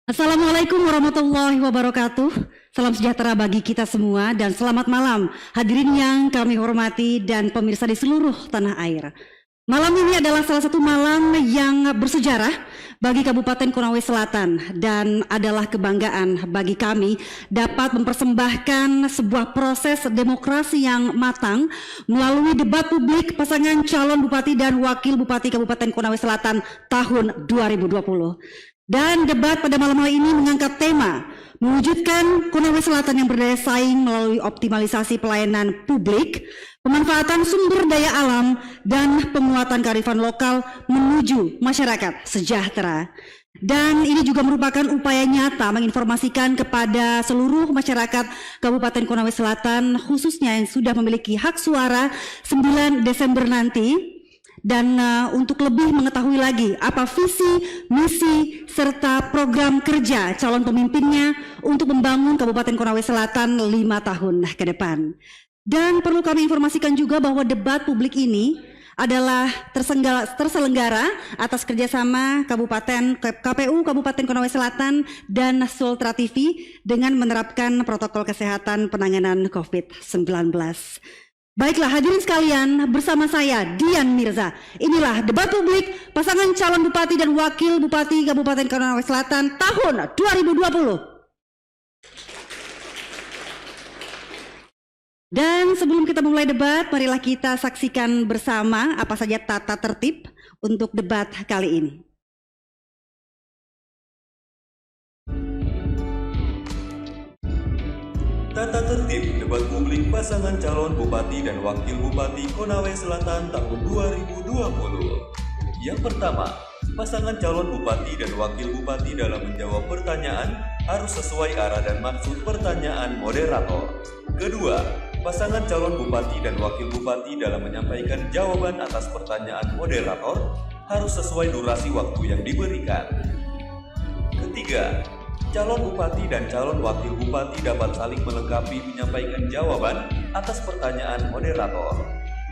Assalamualaikum warahmatullahi wabarakatuh. Salam sejahtera bagi kita semua dan selamat malam hadirin yang kami hormati dan pemirsa di seluruh tanah air. Malam ini adalah salah satu malam yang bersejarah bagi Kabupaten Konawe Selatan dan adalah kebanggaan bagi kami dapat mempersembahkan sebuah proses demokrasi yang matang melalui debat publik pasangan calon Bupati dan Wakil Bupati Kabupaten Konawe Selatan tahun 2020. Dan debat pada malam hari ini mengangkat tema mewujudkan Konawe Selatan yang berdaya saing melalui optimalisasi pelayanan publik, pemanfaatan sumber daya alam, dan penguatan kearifan lokal menuju masyarakat sejahtera. Dan ini juga merupakan upaya nyata menginformasikan kepada seluruh masyarakat Kabupaten Konawe Selatan, khususnya yang sudah memiliki hak suara 9 Desember nanti. Dan untuk lebih mengetahui lagi apa visi, misi, serta program kerja calon pemimpinnya untuk membangun Kabupaten Konawe Selatan 5 tahun ke depan. Dan perlu kami informasikan juga bahwa debat publik ini adalah terselenggara atas kerjasama KPU Kabupaten Konawe Selatan dan Sultra TV dengan menerapkan protokol kesehatan penanganan COVID-19. Baiklah hadirin sekalian, bersama saya Dian Mirza. Inilah debat publik pasangan calon Bupati dan Wakil Bupati Kabupaten Konawe Selatan tahun 2020. Dan sebelum kita mulai debat, marilah kita saksikan bersama apa saja tata tertib untuk debat kali ini. Tata tertib debat publik pasangan calon Bupati dan Wakil Bupati Konawe Selatan tahun 2020. Yang pertama, pasangan calon Bupati dan Wakil Bupati dalam menjawab pertanyaan harus sesuai arah dan maksud pertanyaan moderator. Kedua, pasangan calon Bupati dan Wakil Bupati dalam menyampaikan jawaban atas pertanyaan moderator harus sesuai durasi waktu yang diberikan. Ketiga, calon Bupati dan calon Wakil Bupati dapat saling melengkapi menyampaikan jawaban atas pertanyaan moderator.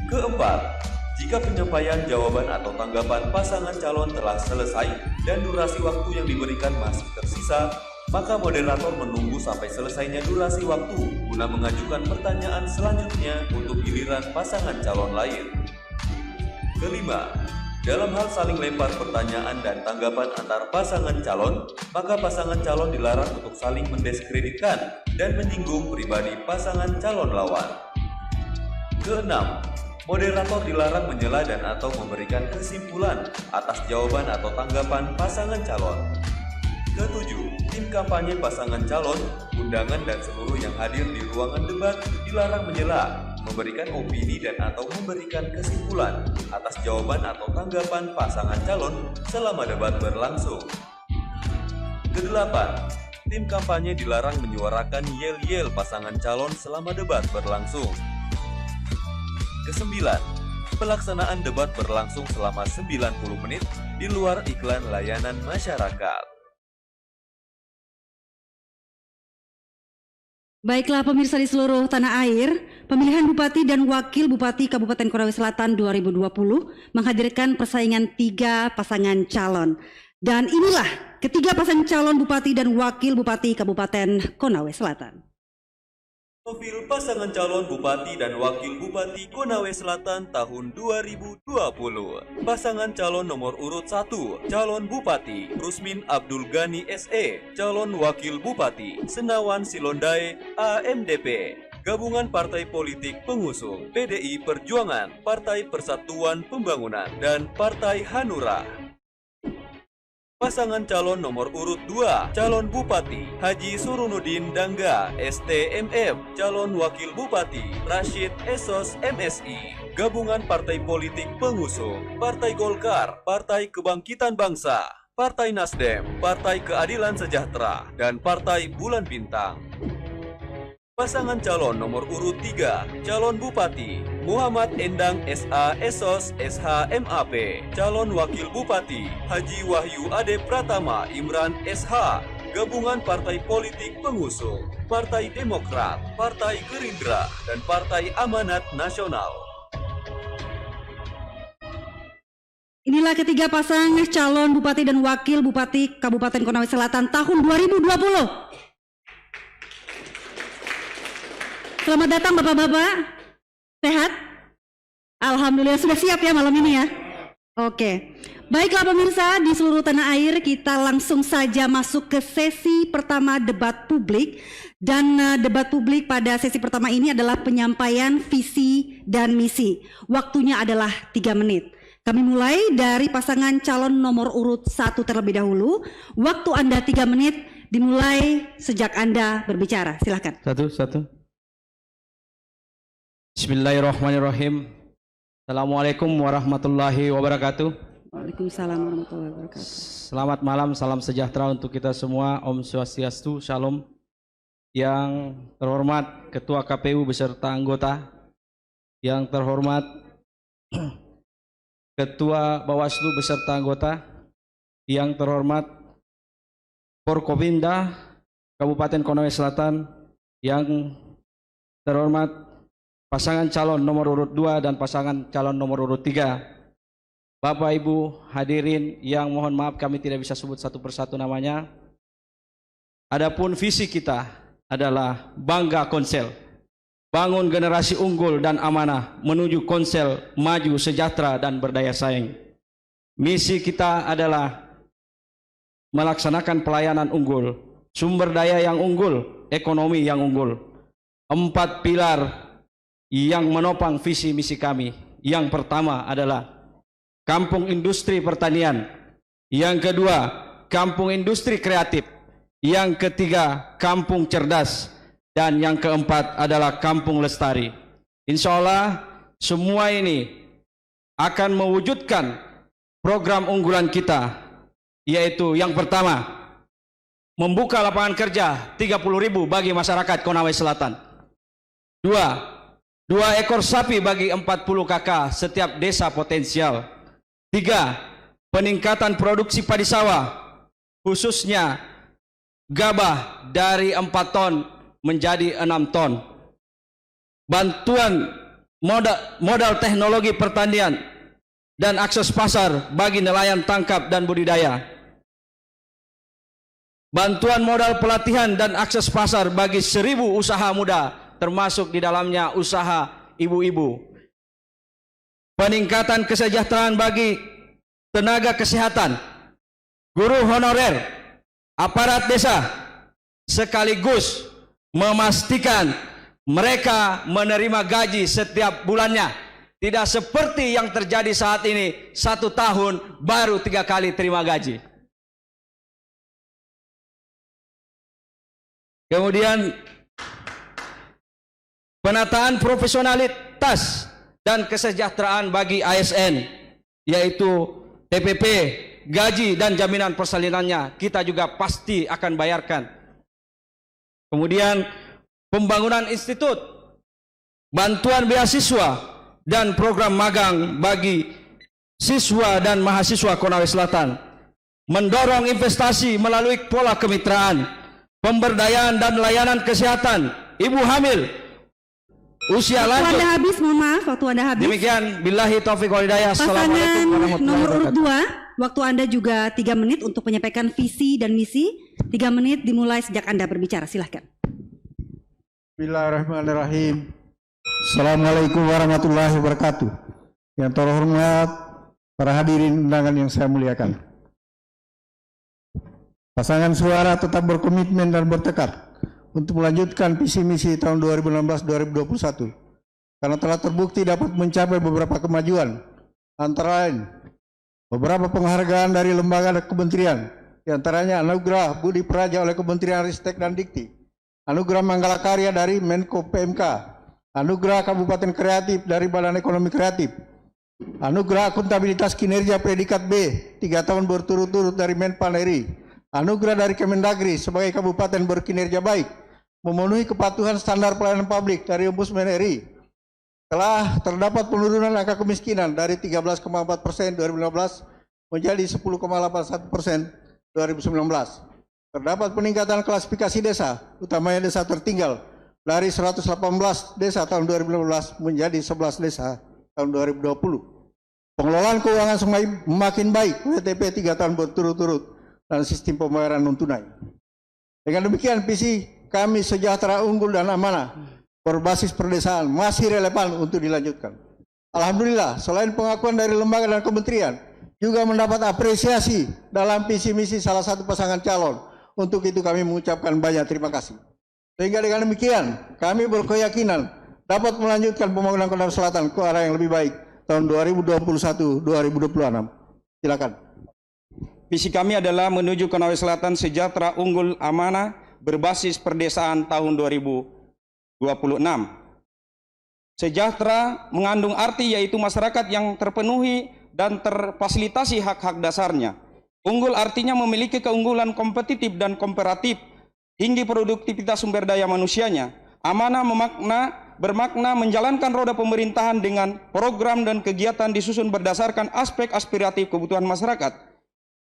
Keempat, jika penyampaian jawaban atau tanggapan pasangan calon telah selesai dan durasi waktu yang diberikan masih tersisa, maka moderator menunggu sampai selesainya durasi waktu guna mengajukan pertanyaan selanjutnya untuk giliran pasangan calon lain. Kelima, dalam hal saling lempar pertanyaan dan tanggapan antar pasangan calon, maka pasangan calon dilarang untuk saling mendiskreditkan dan menyinggung pribadi pasangan calon lawan. Keenam, moderator dilarang menyela dan atau memberikan kesimpulan atas jawaban atau tanggapan pasangan calon. Ketujuh, tim kampanye pasangan calon, undangan dan seluruh yang hadir di ruangan debat dilarang menyela, memberikan opini dan atau memberikan kesimpulan atas jawaban atau tanggapan pasangan calon selama debat berlangsung. Kedelapan, tim kampanye dilarang menyuarakan yel-yel pasangan calon selama debat berlangsung. Kesembilan, pelaksanaan debat berlangsung selama 90 menit di luar iklan layanan masyarakat. Baiklah pemirsa di seluruh tanah air, pemilihan Bupati dan Wakil Bupati Kabupaten Konawe Selatan 2020 menghadirkan persaingan 3 pasangan calon. Dan inilah ketiga pasangan calon Bupati dan Wakil Bupati Kabupaten Konawe Selatan. Profil pasangan calon Bupati dan Wakil Bupati Konawe Selatan tahun 2020. Pasangan calon nomor urut 1, calon Bupati Rusmin Abdul Ghani SE, calon Wakil Bupati Senawan Silondae AMDP. Gabungan partai politik pengusung PDI Perjuangan, Partai Persatuan Pembangunan, dan Partai Hanura. Pasangan calon nomor urut 2, calon Bupati Haji Surunudin Dangga STMF, calon Wakil Bupati Rashid Esos MSI. Gabungan partai politik pengusung Partai Golkar, Partai Kebangkitan Bangsa, Partai Nasdem, Partai Keadilan Sejahtera, dan Partai Bulan Bintang. Pasangan calon nomor urut 3, calon Bupati Muhammad Endang SA Esos SHMAP, calon Wakil Bupati Haji Wahyu Ade Pratama Imran SH. Gabungan partai politik pengusung Partai Demokrat, Partai Gerindra, dan Partai Amanat Nasional. Inilah ketiga pasang calon Bupati dan Wakil Bupati Kabupaten Konawe Selatan tahun 2020. Selamat datang Bapak-Bapak. Sehat? Alhamdulillah sudah siap ya malam ini ya. Oke. Baiklah pemirsa, di seluruh tanah air kita langsung saja masuk ke sesi pertama debat publik. Dan debat publik pada sesi pertama ini adalah penyampaian visi dan misi. Waktunya adalah 3 menit. Kami mulai dari pasangan calon nomor urut 1 terlebih dahulu. Waktu Anda 3 menit dimulai sejak Anda berbicara. Silakan. Satu. Bismillahirrahmanirrahim. Assalamualaikum warahmatullahi wabarakatuh. Waalaikumsalam warahmatullahi wabarakatuh. Selamat malam, salam sejahtera untuk kita semua. Om Swastiastu, Shalom. Yang terhormat Ketua KPU beserta anggota, yang terhormat Ketua Bawaslu beserta anggota, yang terhormat Forkopimda Kabupaten Konawe Selatan, yang terhormat pasangan calon nomor urut 2 dan pasangan calon nomor urut 3. Bapak Ibu hadirin yang mohon maaf kami tidak bisa sebut satu persatu namanya. Adapun visi kita adalah bangga Konsel, bangun generasi unggul dan amanah menuju Konsel maju sejahtera dan berdaya saing. Misi kita adalah melaksanakan pelayanan unggul, sumber daya yang unggul, ekonomi yang unggul. 4 pilar yang menopang visi misi kami. Yang pertama adalah kampung industri pertanian. Yang kedua, kampung industri kreatif. Yang ketiga, kampung cerdas. Dan yang keempat adalah kampung lestari. Insya Allah semua ini akan mewujudkan program unggulan kita, yaitu yang pertama, membuka lapangan kerja 30.000 bagi masyarakat Konawe Selatan. 2 ekor sapi bagi 40 kakak setiap desa potensial. 3, peningkatan produksi padi sawah, khususnya gabah dari 4 ton menjadi 6 ton. Bantuan modal teknologi pertanian dan akses pasar bagi nelayan tangkap dan budidaya. Bantuan modal pelatihan dan akses pasar bagi 1.000 usaha muda, termasuk di dalamnya usaha ibu-ibu. Peningkatan kesejahteraan bagi tenaga kesehatan, guru honorer, aparat desa, sekaligus memastikan mereka menerima gaji setiap bulannya. Tidak seperti yang terjadi saat ini, 1 tahun baru 3 kali terima gaji. Kemudian penataan profesionalitas dan kesejahteraan bagi ASN, yaitu TPP, gaji dan jaminan persalinannya kita juga pasti akan bayarkan. Kemudian pembangunan institut, bantuan beasiswa dan program magang bagi siswa dan mahasiswa Konawe Selatan. Mendorong investasi melalui pola kemitraan, pemberdayaan dan layanan kesehatan ibu hamil, usia lanjut. Waktu Anda habis, mohon maaf, waktu Anda habis. Demikian, billahi taufiq wal hidayah. Pasangan nomor urut 2, waktu Anda juga 3 menit untuk menyampaikan visi dan misi. 3 menit dimulai sejak Anda berbicara, silahkan. Bismillahirrahmanirrahim. Assalamualaikum warahmatullahi wabarakatuh. Yang terhormat para hadirin undangan yang saya muliakan. Pasangan suara tetap berkomitmen dan bertekad untuk melanjutkan visi misi tahun 2016-2021 karena telah terbukti dapat mencapai beberapa kemajuan, antara lain beberapa penghargaan dari lembaga dan kementerian, diantaranya anugerah Budi Praja oleh Kementerian Ristek dan Dikti, anugerah Manggala Karya dari Menko PMK, anugerah Kabupaten Kreatif dari Badan Ekonomi Kreatif, anugerah Akuntabilitas Kinerja Predikat B 3 tahun berturut-turut dari Menpan RI, anugerah dari Kemendagri sebagai kabupaten berkinerja baik, memenuhi kepatuhan standar pelayanan publik dari Ombudsman RI. Telah terdapat penurunan angka kemiskinan dari 13,4% 2015 menjadi 10,81% 2019. Terdapat peningkatan klasifikasi desa, utamanya desa tertinggal, dari 118 desa tahun 2015 menjadi 11 desa tahun 2020. Pengelolaan keuangan semakin baik, WTP 3 tahun berturut-turut, dan sistem pembayaran non-tunai. Dengan demikian, visi kami sejahtera, unggul, dan amanah berbasis perdesaan masih relevan untuk dilanjutkan. Alhamdulillah, selain pengakuan dari lembaga dan kementerian, juga mendapat apresiasi dalam visi misi salah satu pasangan calon. Untuk itu kami mengucapkan banyak terima kasih. Sehingga dengan demikian, kami berkeyakinan dapat melanjutkan pembangunan Konawe Selatan ke arah yang lebih baik tahun 2021-2026. Silakan. Visi kami adalah menuju Konawe Selatan sejahtera, unggul, amanah, berbasis perdesaan tahun 2026. Sejahtera mengandung arti yaitu masyarakat yang terpenuhi dan terfasilitasi hak-hak dasarnya. Unggul artinya memiliki keunggulan kompetitif dan komparatif, tinggi produktivitas sumber daya manusianya. Amanah bermakna menjalankan roda pemerintahan dengan program dan kegiatan disusun berdasarkan aspek aspiratif kebutuhan masyarakat.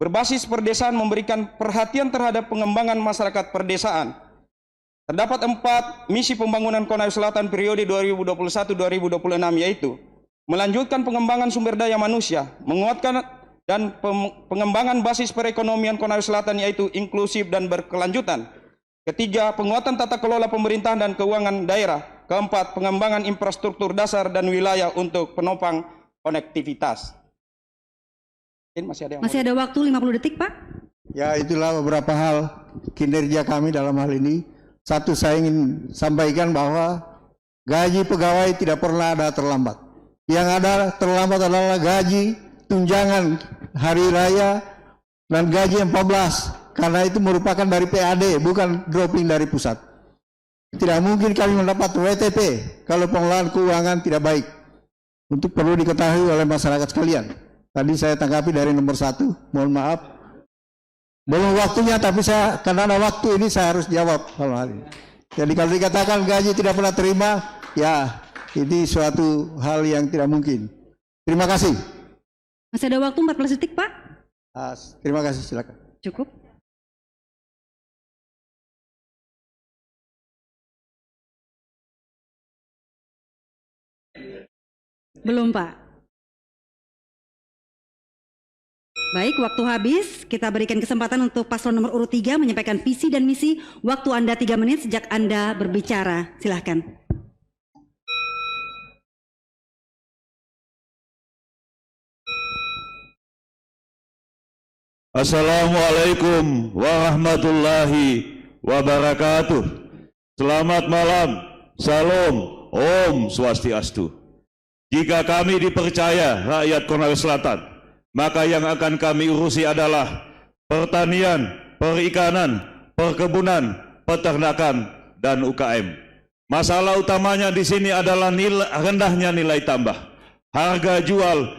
Berbasis perdesaan memberikan perhatian terhadap pengembangan masyarakat perdesaan. Terdapat 4 misi pembangunan Konawe Selatan periode 2021-2026 yaitu melanjutkan pengembangan sumber daya manusia, menguatkan dan pengembangan basis perekonomian Konawe Selatan yaitu inklusif dan berkelanjutan. Ketiga, penguatan tata kelola pemerintahan dan keuangan daerah. Keempat, pengembangan infrastruktur dasar dan wilayah untuk penopang konektivitas. Masih ada waktu 50 detik, Pak. Ya, itulah beberapa hal kinerja kami dalam hal ini. Satu, saya ingin sampaikan bahwa gaji pegawai tidak pernah ada terlambat. Yang ada terlambat adalah gaji, tunjangan hari raya, dan gaji 14. Karena itu merupakan dari PAD, bukan dropping dari pusat. Tidak mungkin kami mendapat WTP kalau pengelolaan keuangan tidak baik. Untuk perlu diketahui oleh masyarakat sekalian. Tadi saya tanggapi dari nomor 1, mohon maaf. Belum waktunya, tapi saya karena ada waktu ini saya harus jawab hal ini. Jadi kalau dikatakan gaji tidak pernah terima, ya ini suatu hal yang tidak mungkin. Terima kasih. Masih ada waktu 14 detik, Pak. Terima kasih, silakan. Cukup. Belum, Pak. Baik, waktu habis. Kita berikan kesempatan untuk paslon nomor urut 3 menyampaikan visi dan misi. Waktu Anda 3 menit sejak Anda berbicara. Silahkan. Assalamualaikum warahmatullahi wabarakatuh. Selamat malam, salam, om swastiastu. Jika kami dipercaya rakyat Konawe Selatan, maka yang akan kami urusi adalah pertanian, perikanan, perkebunan, peternakan, dan UKM. Masalah utamanya di sini adalah rendahnya nilai tambah. Harga jual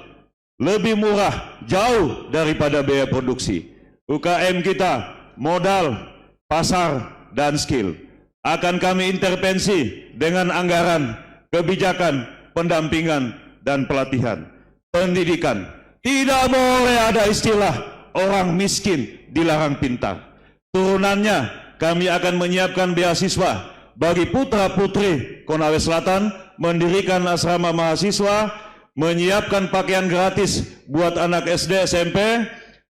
lebih murah jauh daripada biaya produksi. UKM kita modal, pasar, dan skill. Akan kami intervensi dengan anggaran, kebijakan, pendampingan, dan pelatihan. Pendidikan. Tidak boleh ada istilah orang miskin dilarang pintar. Turunannya kami akan menyiapkan beasiswa bagi putra-putri Konawe Selatan, mendirikan asrama mahasiswa, menyiapkan pakaian gratis buat anak SD, SMP,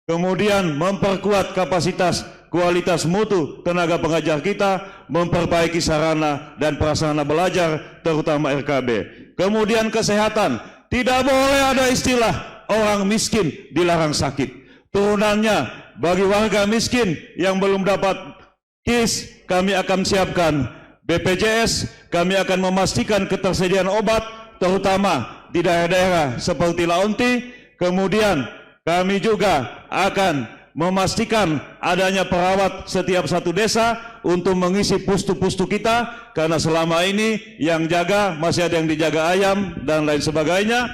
kemudian memperkuat kapasitas, kualitas mutu tenaga pengajar kita, memperbaiki sarana dan prasarana belajar, terutama RKB. Kemudian kesehatan, tidak boleh ada istilah orang miskin dilarang sakit. Turunannya bagi warga miskin yang belum dapat KIS, kami akan siapkan BPJS, kami akan memastikan ketersediaan obat, terutama di daerah-daerah seperti Laonti. Kemudian kami juga akan memastikan adanya perawat setiap satu desa untuk mengisi pustu-pustu kita, karena selama ini yang jaga masih ada yang dijaga ayam dan lain sebagainya.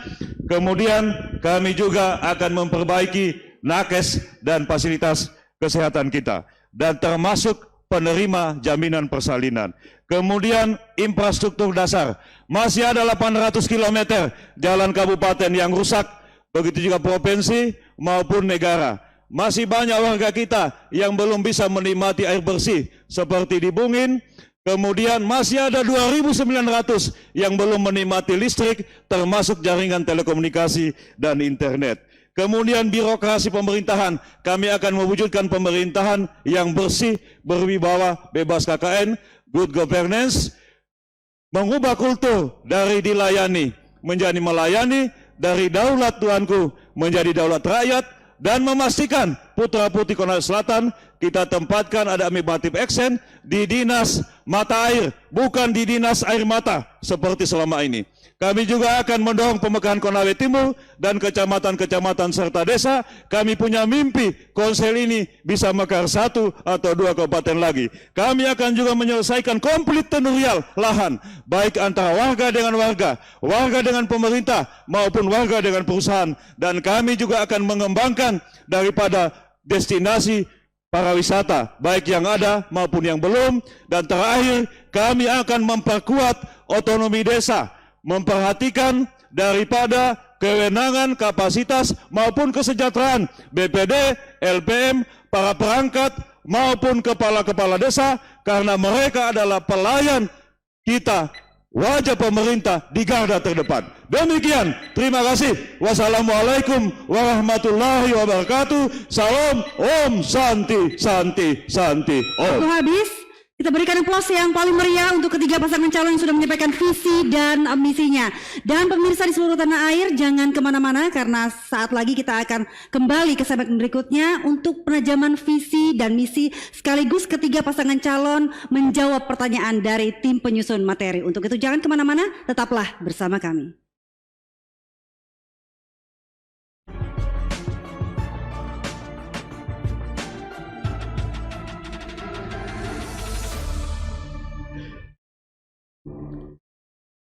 Kemudian kami juga akan memperbaiki nakes dan fasilitas kesehatan kita, dan termasuk penerima jaminan persalinan. Kemudian infrastruktur dasar, masih ada 800 km jalan kabupaten yang rusak, begitu juga provinsi maupun negara. Masih banyak warga kita yang belum bisa menikmati air bersih seperti di Bungin, Kemudian masih ada 2.900 yang belum menikmati listrik, termasuk jaringan telekomunikasi dan internet. Kemudian birokrasi pemerintahan, kami akan mewujudkan pemerintahan yang bersih, berwibawa, bebas KKN, good governance, mengubah kultur dari dilayani menjadi melayani, dari daulat Tuanku menjadi daulat rakyat, dan memastikan putra-putri Konawe Selatan kita tempatkan ada administrative action di dinas mata air, bukan di dinas air mata seperti selama ini. Kami juga akan mendorong pemekaran Konawe Timur dan kecamatan-kecamatan serta desa. Kami punya mimpi Konsel ini bisa mekar 1 atau 2 kabupaten lagi. Kami akan juga menyelesaikan konflik tenurial lahan, baik antara warga dengan warga, warga dengan pemerintah, maupun warga dengan perusahaan. Dan kami juga akan mengembangkan daripada destinasi para wisata, baik yang ada maupun yang belum. Dan terakhir, kami akan memperkuat otonomi desa, memperhatikan daripada kewenangan, kapasitas maupun kesejahteraan BPD, LPM, para perangkat maupun kepala-kepala desa, karena mereka adalah pelayan kita, wajah pemerintah di garda terdepan. Demikian, terima kasih. Wassalamualaikum warahmatullahi wabarakatuh. Salam, Om Santi, Santi, Santi, Om. Waktu habis. Kita berikan aplaus yang paling meriah untuk ketiga pasangan calon yang sudah menyampaikan visi dan misinya. Dan pemirsa di seluruh tanah air, jangan kemana-mana karena saat lagi kita akan kembali ke segmen berikutnya untuk penajaman visi dan misi sekaligus ketiga pasangan calon menjawab pertanyaan dari tim penyusun materi. Untuk itu jangan kemana-mana, tetaplah bersama kami.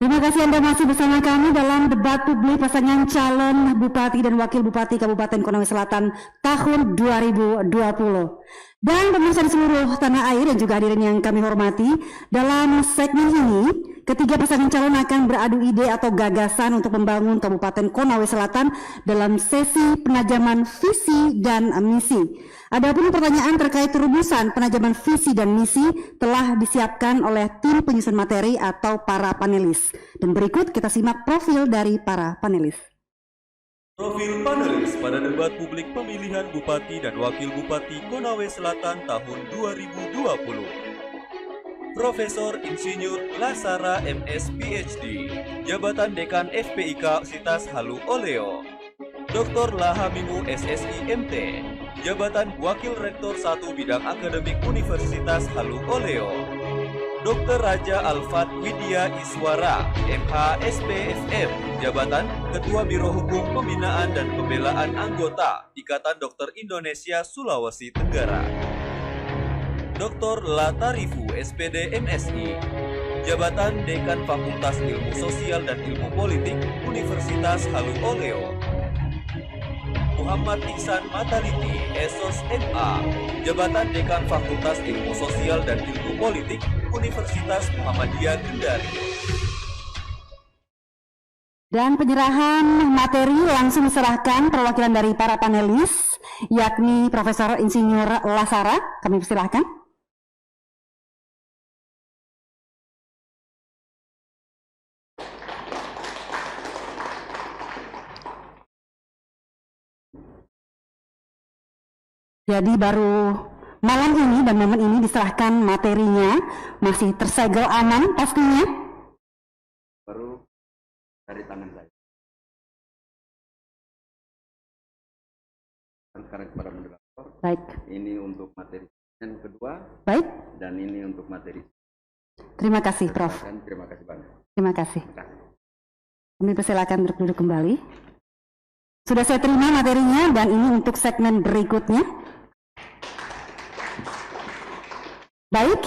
Terima kasih Anda masih bersama kami dalam debat publik pasangan calon Bupati dan Wakil Bupati Kabupaten Konawe Selatan tahun 2020. Dan pemirsa di seluruh tanah air dan juga hadirin yang kami hormati, dalam segmen ini ketiga pasangan calon akan beradu ide atau gagasan untuk membangun Kabupaten Konawe Selatan dalam sesi penajaman visi dan misi. Adapun pertanyaan terkait rumusan penajaman visi dan misi telah disiapkan oleh tim penyusun materi atau para panelis. Dan berikut kita simak profil dari para panelis. Profil panelis pada debat publik pemilihan Bupati dan Wakil Bupati Konawe Selatan tahun 2020. Profesor Insinyur Lasara MS PhD, Jabatan Dekan FPIK Universitas Halu Oleo. Dr. Lahamimu SSI MT, Jabatan Wakil Rektor 1 Bidang Akademik Universitas Halu Oleo. Dr. Raja Alfat Widya Iswara, MH SPFM, Jabatan Ketua Biro Hukum Pembinaan dan Pembelaan Anggota Ikatan Dokter Indonesia Sulawesi Tenggara. Dr. Latarifu SPD MSI, Jabatan Dekan Fakultas Ilmu Sosial dan Ilmu Politik Universitas Halu Oleo. Muhammad Iksan Mataliti, Esos MA, Jabatan Dekan Fakultas Ilmu Sosial dan Ilmu Politik Universitas Muhammadiyah Kendari. Dan penyerahan materi langsung diserahkan perwakilan dari para panelis, yakni Profesor Insinyur Lasara. Kami persilahkan. Jadi baru malam ini dan momen ini diserahkan materinya, masih tersegel aman pastinya. Baru dari tangan saya. Sekarang kepada moderator. Baik. Ini untuk materi yang kedua. Baik. Dan ini untuk materi. Terima kasih, Prof. Terima kasih banyak. Terima kasih. Kami persilakan duduk kembali. Sudah saya terima materinya dan ini untuk segmen berikutnya. Baik,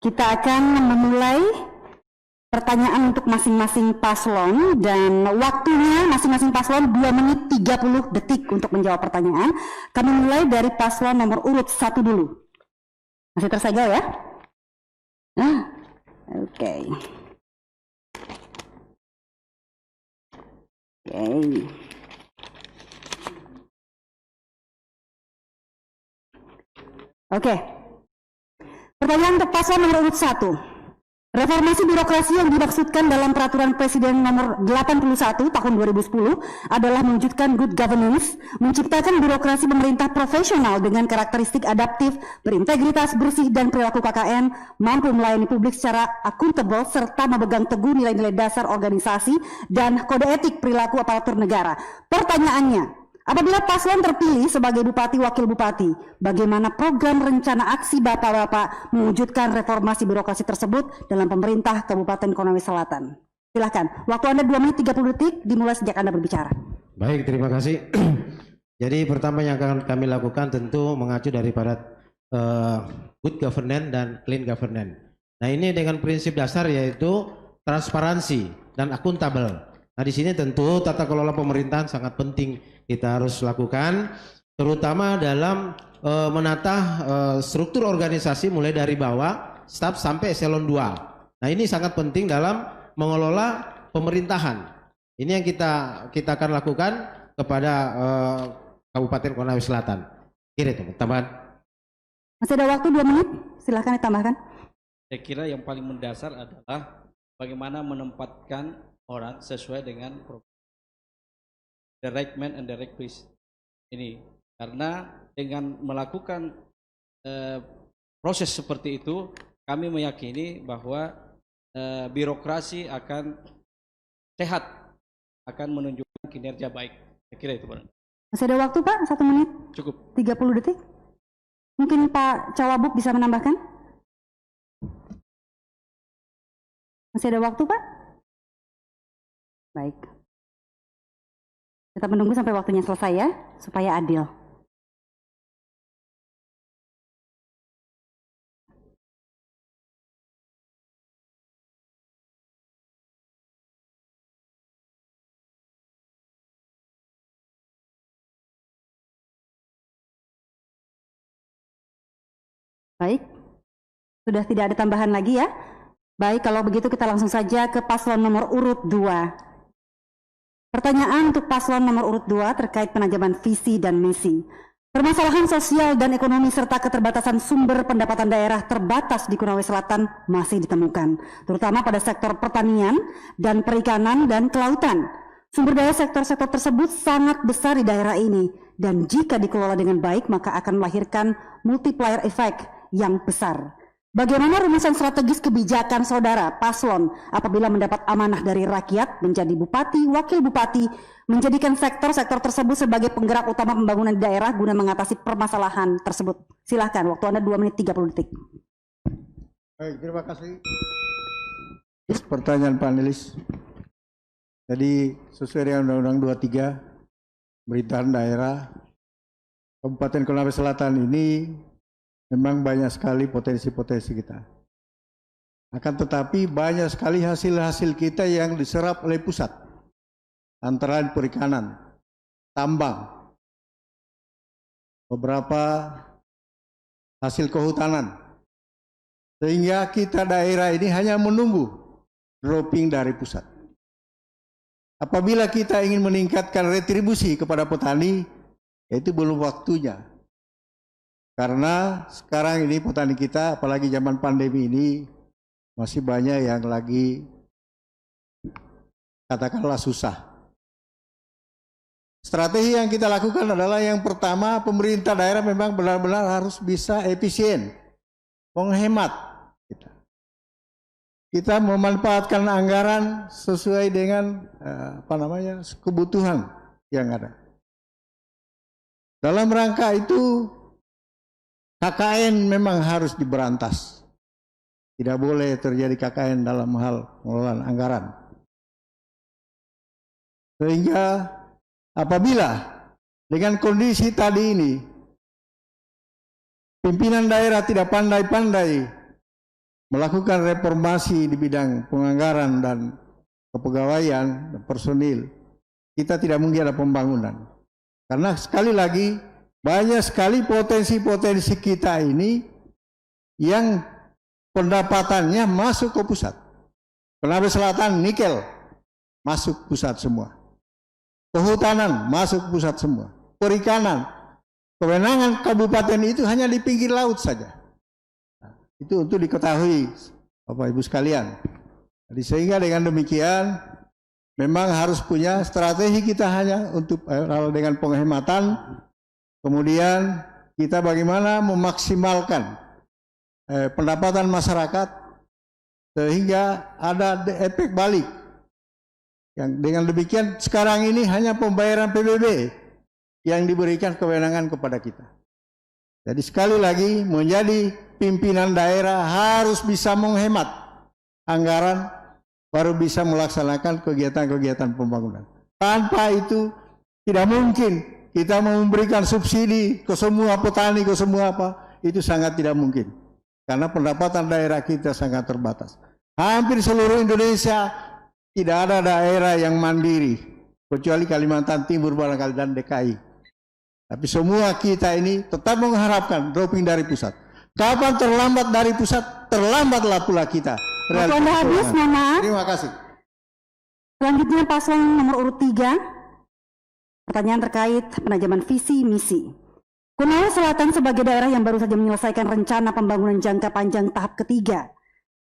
kita akan memulai pertanyaan untuk masing-masing paslon dan waktunya masing-masing paslon 2 menit 30 detik untuk menjawab pertanyaan. Kami mulai dari paslon nomor urut 1 dulu. Masih tersegel ya? Oke. Oke. Pertanyaan untuk paslon nomor urut 1. Reformasi birokrasi yang dimaksudkan dalam Peraturan Presiden nomor 81 tahun 2010 adalah mewujudkan good governance, menciptakan birokrasi pemerintah profesional dengan karakteristik adaptif, berintegritas, bersih, dan perilaku KKN, mampu melayani publik secara akuntabel, serta memegang teguh nilai-nilai dasar organisasi dan kode etik perilaku aparatur negara. Pertanyaannya, apabila paslon terpilih sebagai bupati wakil bupati, bagaimana program rencana aksi Bapak-Bapak mewujudkan reformasi birokrasi tersebut dalam pemerintah Kabupaten Konawe Selatan? Silahkan, waktu Anda 2 menit 30 detik dimulai sejak Anda berbicara. Baik, terima kasih. Jadi pertama yang akan kami lakukan tentu mengacu daripada good governance dan clean governance. Nah ini dengan prinsip dasar yaitu transparansi dan akuntabel. Nah di sini tentu tata kelola pemerintahan sangat penting kita harus lakukan, terutama dalam menata struktur organisasi mulai dari bawah, staf sampai eselon 2. Nah ini sangat penting dalam mengelola pemerintahan. Ini yang kita akan lakukan kepada Kabupaten Konawe Selatan. Kira itu tambahan. Masih ada waktu 2 menit, silahkan ditambahkan. Saya kira yang paling mendasar adalah bagaimana menempatkan orang sesuai dengan the right man and the right place ini, karena dengan melakukan proses seperti itu kami meyakini bahwa birokrasi akan sehat, akan menunjukkan kinerja baik. Saya kira itu Pak. Masih ada waktu Pak, 1 menit Cukup. 30 detik. Mungkin Pak Cawagup bisa menambahkan? Masih ada waktu Pak? Baik. Kita menunggu sampai waktunya selesai ya, supaya adil. Baik, sudah tidak ada tambahan lagi ya. Baik, kalau begitu kita langsung saja ke paslon nomor urut 2. Pertanyaan untuk paslon nomor urut 2 terkait penajaman visi dan misi. Permasalahan sosial dan ekonomi serta keterbatasan sumber pendapatan daerah terbatas di Konawe Selatan masih ditemukan, terutama pada sektor pertanian dan perikanan dan kelautan. Sumber daya sektor-sektor tersebut sangat besar di daerah ini, dan jika dikelola dengan baik maka akan melahirkan multiplier effect yang besar. Bagaimana rumusan strategis kebijakan saudara paslon apabila mendapat amanah dari rakyat menjadi bupati, wakil bupati, menjadikan sektor-sektor tersebut sebagai penggerak utama pembangunan di daerah guna mengatasi permasalahan tersebut? Silahkan, waktu Anda 2 menit 30 detik. Baik, terima kasih. Pertanyaan panelis. Jadi sesuai dengan Undang-Undang 23 pemerintahan daerah Kabupaten Konawe Selatan ini memang banyak sekali potensi-potensi kita. Akan tetapi banyak sekali hasil-hasil kita yang diserap oleh pusat. Antara lain perikanan, tambang, beberapa hasil kehutanan. Sehingga kita daerah ini hanya menunggu dropping dari pusat. Apabila kita ingin meningkatkan retribusi kepada petani, itu belum waktunya. Karena sekarang ini petani kita, apalagi zaman pandemi ini, masih banyak yang lagi katakanlah susah. Strategi yang kita lakukan adalah yang pertama, pemerintah daerah memang benar-benar harus bisa efisien, menghemat. Kita memanfaatkan anggaran sesuai dengan kebutuhan yang ada. Dalam rangka itu, KKN memang harus diberantas. Tidak boleh terjadi KKN dalam hal pengelolaan anggaran. Sehingga apabila dengan kondisi tadi ini, pimpinan daerah tidak pandai-pandai melakukan reformasi di bidang penganggaran dan kepegawaian dan personil, kita tidak mungkin ada pembangunan. Karena sekali lagi, banyak sekali potensi-potensi kita ini yang pendapatannya masuk ke pusat. Konawe Selatan nikel masuk pusat semua. Kehutanan masuk pusat semua. Perikanan, kewenangan kabupaten itu hanya di pinggir laut saja. Itu untuk diketahui Bapak Ibu sekalian. Jadi sehingga dengan demikian memang harus punya strategi kita hanya untuk dengan penghematan, kemudian kita bagaimana memaksimalkan pendapatan masyarakat sehingga ada efek balik. Yang dengan demikian sekarang ini hanya pembayaran PBB yang diberikan kewenangan kepada kita. Jadi sekali lagi menjadi pimpinan daerah harus bisa menghemat anggaran baru bisa melaksanakan kegiatan-kegiatan pembangunan. Tanpa itu tidak mungkin kita memberikan subsidi ke semua petani, ke semua apa, itu sangat tidak mungkin. Karena pendapatan daerah kita sangat terbatas. Hampir seluruh Indonesia tidak ada daerah yang mandiri, kecuali Kalimantan Timur barangkali dan DKI. Tapi semua kita ini tetap mengharapkan dropping dari pusat. Kapan terlambat dari pusat, terlambatlah pula kita. Waktu Anda habis, mohon maaf. Terima kasih. Selanjutnya paslon nomor urut 3. Pertanyaan terkait penajaman visi misi. Konawe Selatan sebagai daerah yang baru saja menyelesaikan rencana pembangunan jangka panjang tahap ketiga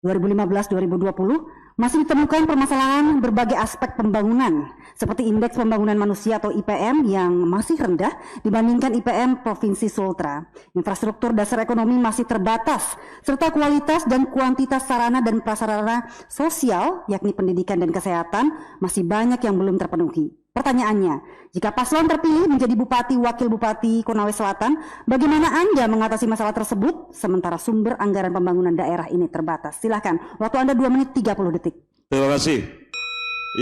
2015-2020 masih ditemukan permasalahan berbagai aspek pembangunan seperti indeks pembangunan manusia atau IPM yang masih rendah dibandingkan IPM Provinsi Sultra. Infrastruktur dasar ekonomi masih terbatas serta kualitas dan kuantitas sarana dan prasarana sosial yakni pendidikan dan kesehatan masih banyak yang belum terpenuhi. Pertanyaannya, jika paslon terpilih menjadi Bupati Wakil Bupati Konawe Selatan, bagaimana Anda mengatasi masalah tersebut sementara sumber anggaran pembangunan daerah ini terbatas? Silahkan, waktu Anda 2 menit 30 detik. Terima kasih.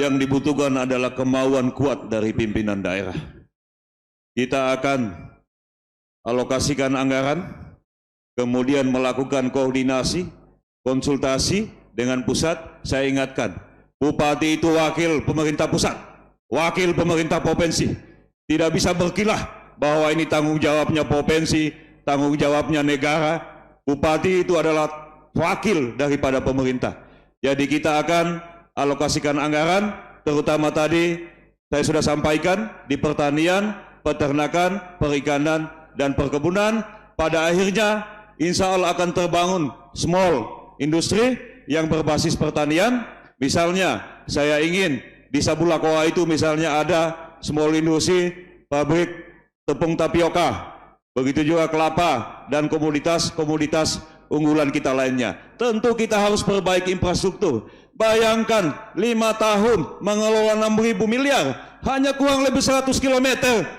Yang dibutuhkan adalah kemauan kuat dari pimpinan daerah. Kita akan alokasikan anggaran, kemudian melakukan koordinasi, konsultasi dengan pusat. Saya ingatkan, Bupati itu wakil pemerintah pusat, wakil pemerintah provinsi. Tidak bisa berkilah bahwa ini tanggung jawabnya provinsi, tanggung jawabnya negara. Bupati itu adalah wakil daripada pemerintah. Jadi kita akan alokasikan anggaran, terutama tadi saya sudah sampaikan di pertanian, peternakan, perikanan, dan perkebunan. Pada akhirnya insya Allah akan terbangun small industri yang berbasis pertanian. Misalnya saya ingin di Sabulakoa itu misalnya ada small industri, pabrik tepung tapioka, begitu juga kelapa dan komoditas-komoditas unggulan kita lainnya. Tentu kita harus perbaiki infrastruktur. Bayangkan 5 tahun mengelola 6.000 miliar, hanya kurang lebih 100 km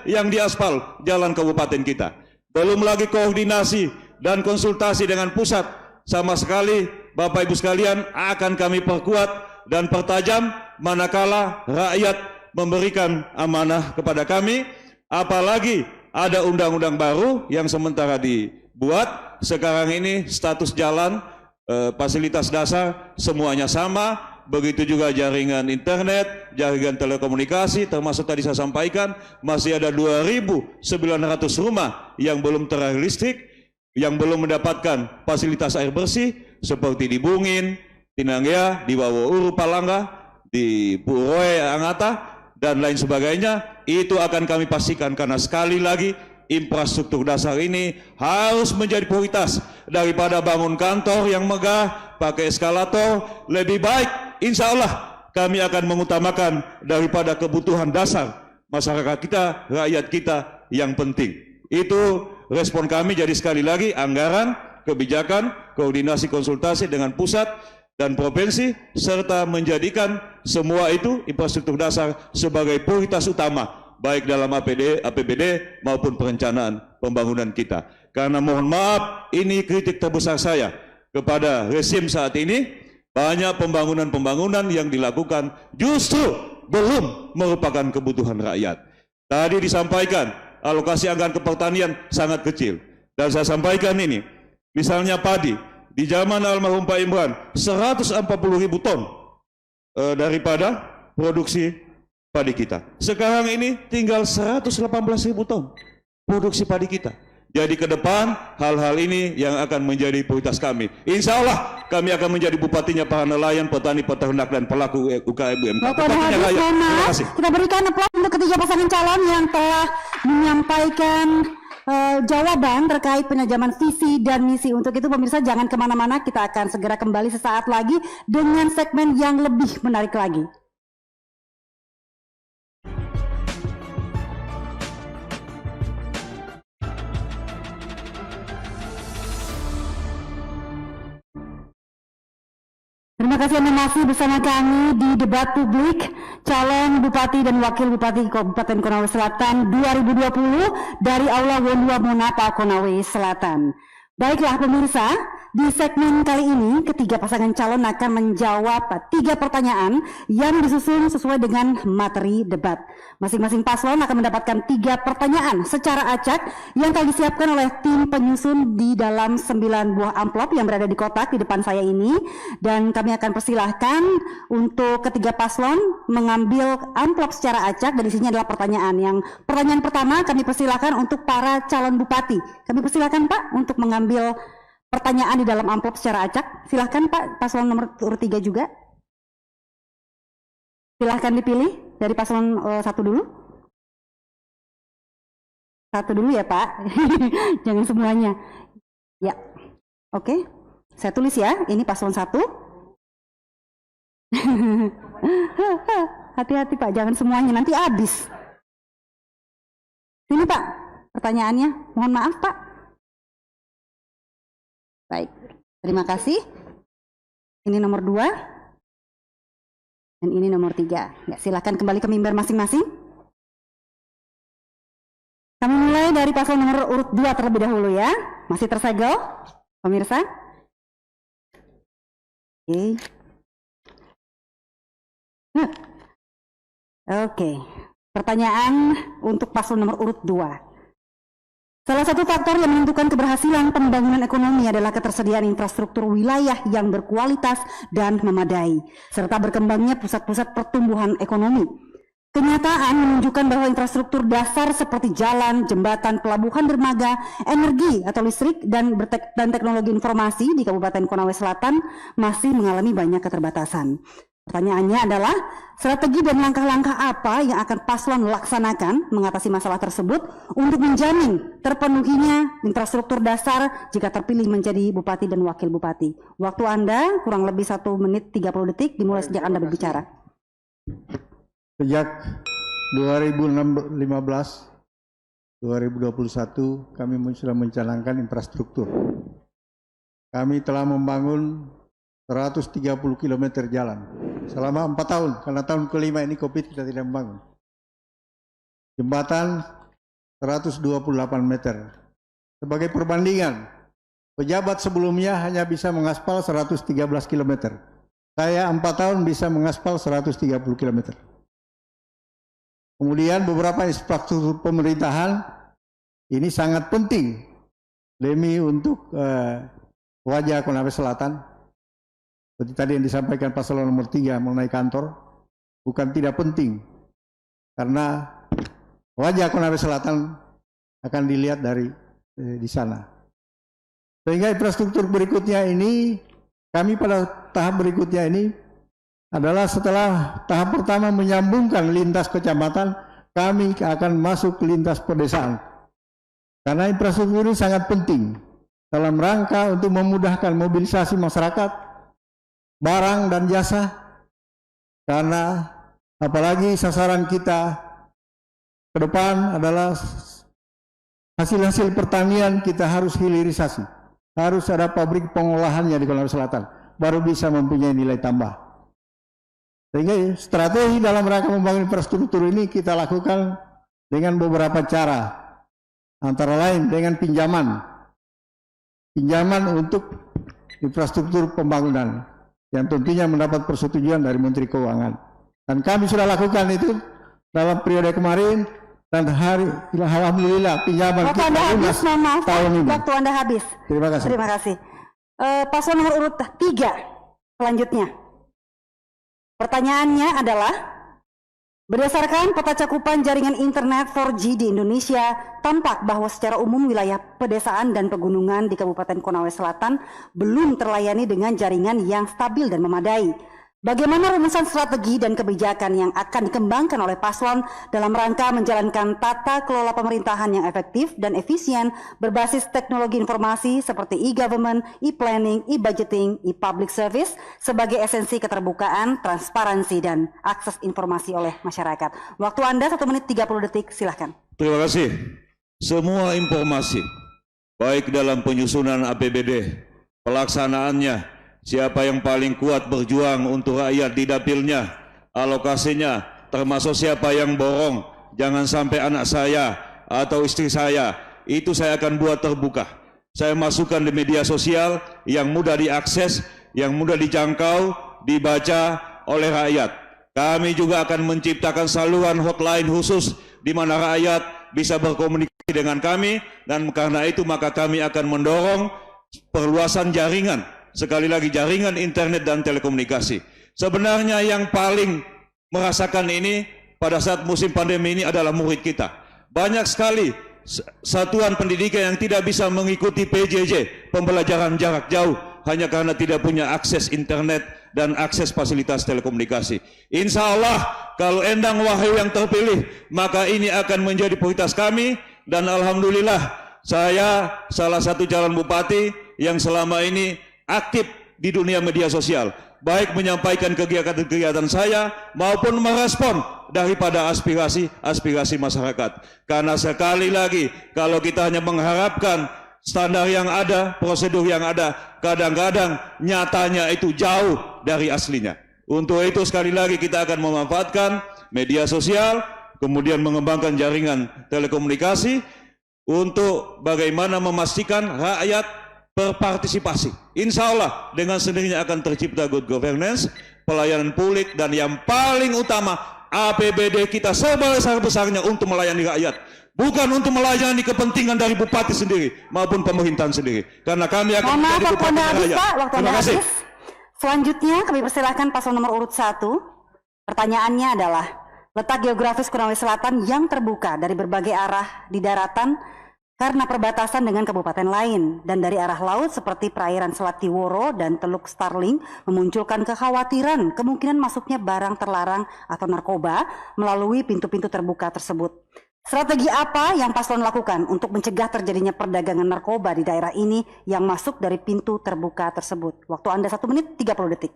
yang diaspal jalan kabupaten kita. Belum lagi koordinasi dan konsultasi dengan pusat. Sama sekali Bapak Ibu sekalian akan kami perkuat dan pertajam manakala rakyat memberikan amanah kepada kami. Apalagi ada undang-undang baru yang sementara dibuat. Sekarang ini status jalan, fasilitas dasar semuanya sama. Begitu juga jaringan internet, jaringan telekomunikasi, termasuk tadi saya sampaikan masih ada 2.900 rumah yang belum terair listrik, yang belum mendapatkan fasilitas air bersih seperti di Bungin, Tinangya, di Wawouru, Palangga, di Puroe, Angata, dan lain sebagainya. Itu akan kami pastikan karena sekali lagi infrastruktur dasar ini harus menjadi prioritas daripada bangun kantor yang megah, pakai eskalator. Lebih baik insya Allah kami akan mengutamakan daripada kebutuhan dasar masyarakat kita, rakyat kita yang penting. Itu respon kami. Jadi sekali lagi anggaran, kebijakan, koordinasi konsultasi dengan pusat dan provinsi, serta menjadikan semua itu infrastruktur dasar sebagai prioritas utama baik dalam APBD maupun perencanaan pembangunan kita. Karena mohon maaf, ini kritik terbesar saya kepada rezim saat ini, banyak pembangunan-pembangunan yang dilakukan justru belum merupakan kebutuhan rakyat. Tadi disampaikan alokasi anggaran ke pertanian sangat kecil, dan saya sampaikan ini, misalnya padi. Di zaman almarhum Pak Imran, 140.000 ton daripada produksi padi kita. Sekarang ini tinggal 118.000 ton produksi padi kita. Jadi ke depan hal-hal ini yang akan menjadi prioritas kami. Insya Allah kami akan menjadi bupatinya para nelayan, petani, peternak, dan pelaku UKM UMKM. Kita berikan aplaus untuk ketiga pasangan calon yang telah menyampaikan jawaban terkait penajaman visi dan misi. Untuk itu pemirsa jangan kemana-mana, kita akan segera kembali sesaat lagi dengan segmen yang lebih menarik lagi. Terima kasih Anda masih bersama kami di debat publik calon Bupati dan Wakil Bupati Kabupaten Konawe Selatan 2020 dari Aula Wonua Monata Konawe Selatan. Baiklah pemirsa, di segmen kali ini ketiga pasangan calon akan menjawab 3 pertanyaan yang disusun sesuai dengan materi debat. Masing-masing paslon akan mendapatkan 3 pertanyaan secara acak yang telah disiapkan oleh tim penyusun di dalam 9 buah amplop yang berada di kotak di depan saya ini. Dan kami akan persilahkan untuk ketiga paslon mengambil amplop secara acak dan isinya adalah pertanyaan. Yang pertanyaan pertama kami persilahkan untuk para calon bupati. Kami persilahkan Pak untuk mengambil pertanyaan di dalam amplop secara acak. Silahkan Pak, paslon nomor urut 3 juga. Silahkan dipilih dari paslon 1 dulu. 1 dulu ya Pak. Jangan semuanya. Ya, oke. Saya tulis ya, ini paslon 1. Hati-hati Pak, jangan semuanya, nanti habis. Sini Pak, pertanyaannya. Mohon maaf Pak. Baik, terima kasih. Ini nomor 2 dan ini nomor 3. Ya, silakan kembali ke mimbar masing-masing. Kami mulai dari paslon nomor urut 2 terlebih dahulu ya. Masih tersegel, pemirsa. Oke. Oke. Pertanyaan untuk paslon nomor urut 2. Salah satu faktor yang menentukan keberhasilan pembangunan ekonomi adalah ketersediaan infrastruktur wilayah yang berkualitas dan memadai, serta berkembangnya pusat-pusat pertumbuhan ekonomi. Kenyataan menunjukkan bahwa infrastruktur dasar seperti jalan, jembatan, pelabuhan dermaga, energi atau listrik, dan teknologi informasi di Kabupaten Konawe Selatan masih mengalami banyak keterbatasan. Pertanyaannya adalah, strategi dan langkah-langkah apa yang akan paslon laksanakan mengatasi masalah tersebut untuk menjamin terpenuhinya infrastruktur dasar jika terpilih menjadi Bupati dan Wakil Bupati. Waktu Anda kurang lebih 1 menit 30 detik dimulai sejak Anda berbicara. Sejak 2015, 2021 kami sudah mencanangkan infrastruktur. Kami telah membangun 130 km jalan selama 4 tahun, karena tahun kelima ini COVID kita tidak membangun. Jembatan 128 meter. Sebagai perbandingan, pejabat sebelumnya hanya bisa mengaspal 113 km. Saya 4 tahun bisa mengaspal 130 km. Kemudian beberapa infrastruktur pemerintahan ini sangat penting demi untuk wajah Konawe Selatan. Seperti tadi yang disampaikan paslon nomor 3 mengenai kantor, bukan tidak penting, karena wajah Konawe Selatan akan dilihat dari di sana. Sehingga infrastruktur berikutnya ini, kami pada tahap berikutnya ini adalah setelah tahap pertama menyambungkan lintas kecamatan, kami akan masuk ke lintas pedesaan. Karena infrastruktur ini sangat penting dalam rangka untuk memudahkan mobilisasi masyarakat, barang dan jasa, karena apalagi sasaran kita ke depan adalah hasil-hasil pertanian, kita harus hilirisasi, harus ada pabrik pengolahannya di Konawe Selatan, baru bisa mempunyai nilai tambah. Sehingga strategi dalam rangka membangun infrastruktur ini kita lakukan dengan beberapa cara, antara lain dengan pinjaman untuk infrastruktur pembangunan, yang tentunya mendapat persetujuan dari Menteri Keuangan. Dan kami sudah lakukan itu dalam periode kemarin, dan alhamdulillah pinjaman Waktu kita Anda habis, mohon maaf, tahun ini. waktu Anda habis. Terima kasih. Terima kasih. Paslon nomor urut 3 selanjutnya. Pertanyaannya adalah, berdasarkan peta cakupan jaringan internet 4G di Indonesia, tampak bahwa secara umum wilayah pedesaan dan pegunungan di Kabupaten Konawe Selatan belum terlayani dengan jaringan yang stabil dan memadai. Bagaimana rumusan strategi dan kebijakan yang akan dikembangkan oleh paslon dalam rangka menjalankan tata kelola pemerintahan yang efektif dan efisien berbasis teknologi informasi seperti e-government, e-planning, e-budgeting, e-public service sebagai esensi keterbukaan, transparansi, dan akses informasi oleh masyarakat. Waktu Anda 1 menit 30 detik, silahkan. Terima kasih. Semua informasi, baik dalam penyusunan APBD, pelaksanaannya, siapa yang paling kuat berjuang untuk rakyat di dapilnya, alokasinya, termasuk siapa yang borong, jangan sampai anak saya atau istri saya, itu saya akan buat terbuka. Saya masukkan di media sosial yang mudah diakses, yang mudah dijangkau, dibaca oleh rakyat. Kami juga akan menciptakan saluran hotline khusus di mana rakyat bisa berkomunikasi dengan kami, dan karena itu maka kami akan mendorong perluasan jaringan. Sekali lagi, jaringan internet dan telekomunikasi. Sebenarnya yang paling merasakan ini pada saat musim pandemi ini adalah murid kita. Banyak sekali satuan pendidikan yang tidak bisa mengikuti PJJ, pembelajaran jarak jauh, hanya karena tidak punya akses internet dan akses fasilitas telekomunikasi. Insya Allah kalau Endang Wahyu yang terpilih, maka ini akan menjadi prioritas kami, dan alhamdulillah saya salah satu calon bupati yang selama ini aktif di dunia media sosial, baik menyampaikan kegiatan-kegiatan saya maupun merespon daripada aspirasi masyarakat. Karena sekali lagi, kalau kita hanya mengharapkan standar yang ada, prosedur yang ada, kadang-kadang nyatanya itu jauh dari aslinya. Untuk itu sekali lagi kita akan memanfaatkan media sosial, kemudian mengembangkan jaringan telekomunikasi untuk bagaimana memastikan rakyat berpartisipasi. Insya Allah dengan sendirinya akan tercipta good governance, pelayanan publik, dan yang paling utama APBD kita sebesar-besarnya untuk melayani rakyat, bukan untuk melayani kepentingan dari bupati sendiri maupun pemerintahan sendiri, karena kami akan menjadi bupati rakyat. Terima kasih. Selanjutnya kami persilakan paslon nomor urut 1. Pertanyaannya adalah, letak geografis Konawe Selatan yang terbuka dari berbagai arah di daratan karena perbatasan dengan kabupaten lain, dan dari arah laut seperti perairan Selat Tiworo dan Teluk Starling memunculkan kekhawatiran kemungkinan masuknya barang terlarang atau narkoba melalui pintu-pintu terbuka tersebut. Strategi apa yang paslon lakukan untuk mencegah terjadinya perdagangan narkoba di daerah ini yang masuk dari pintu terbuka tersebut? Waktu Anda 1 menit 30 detik.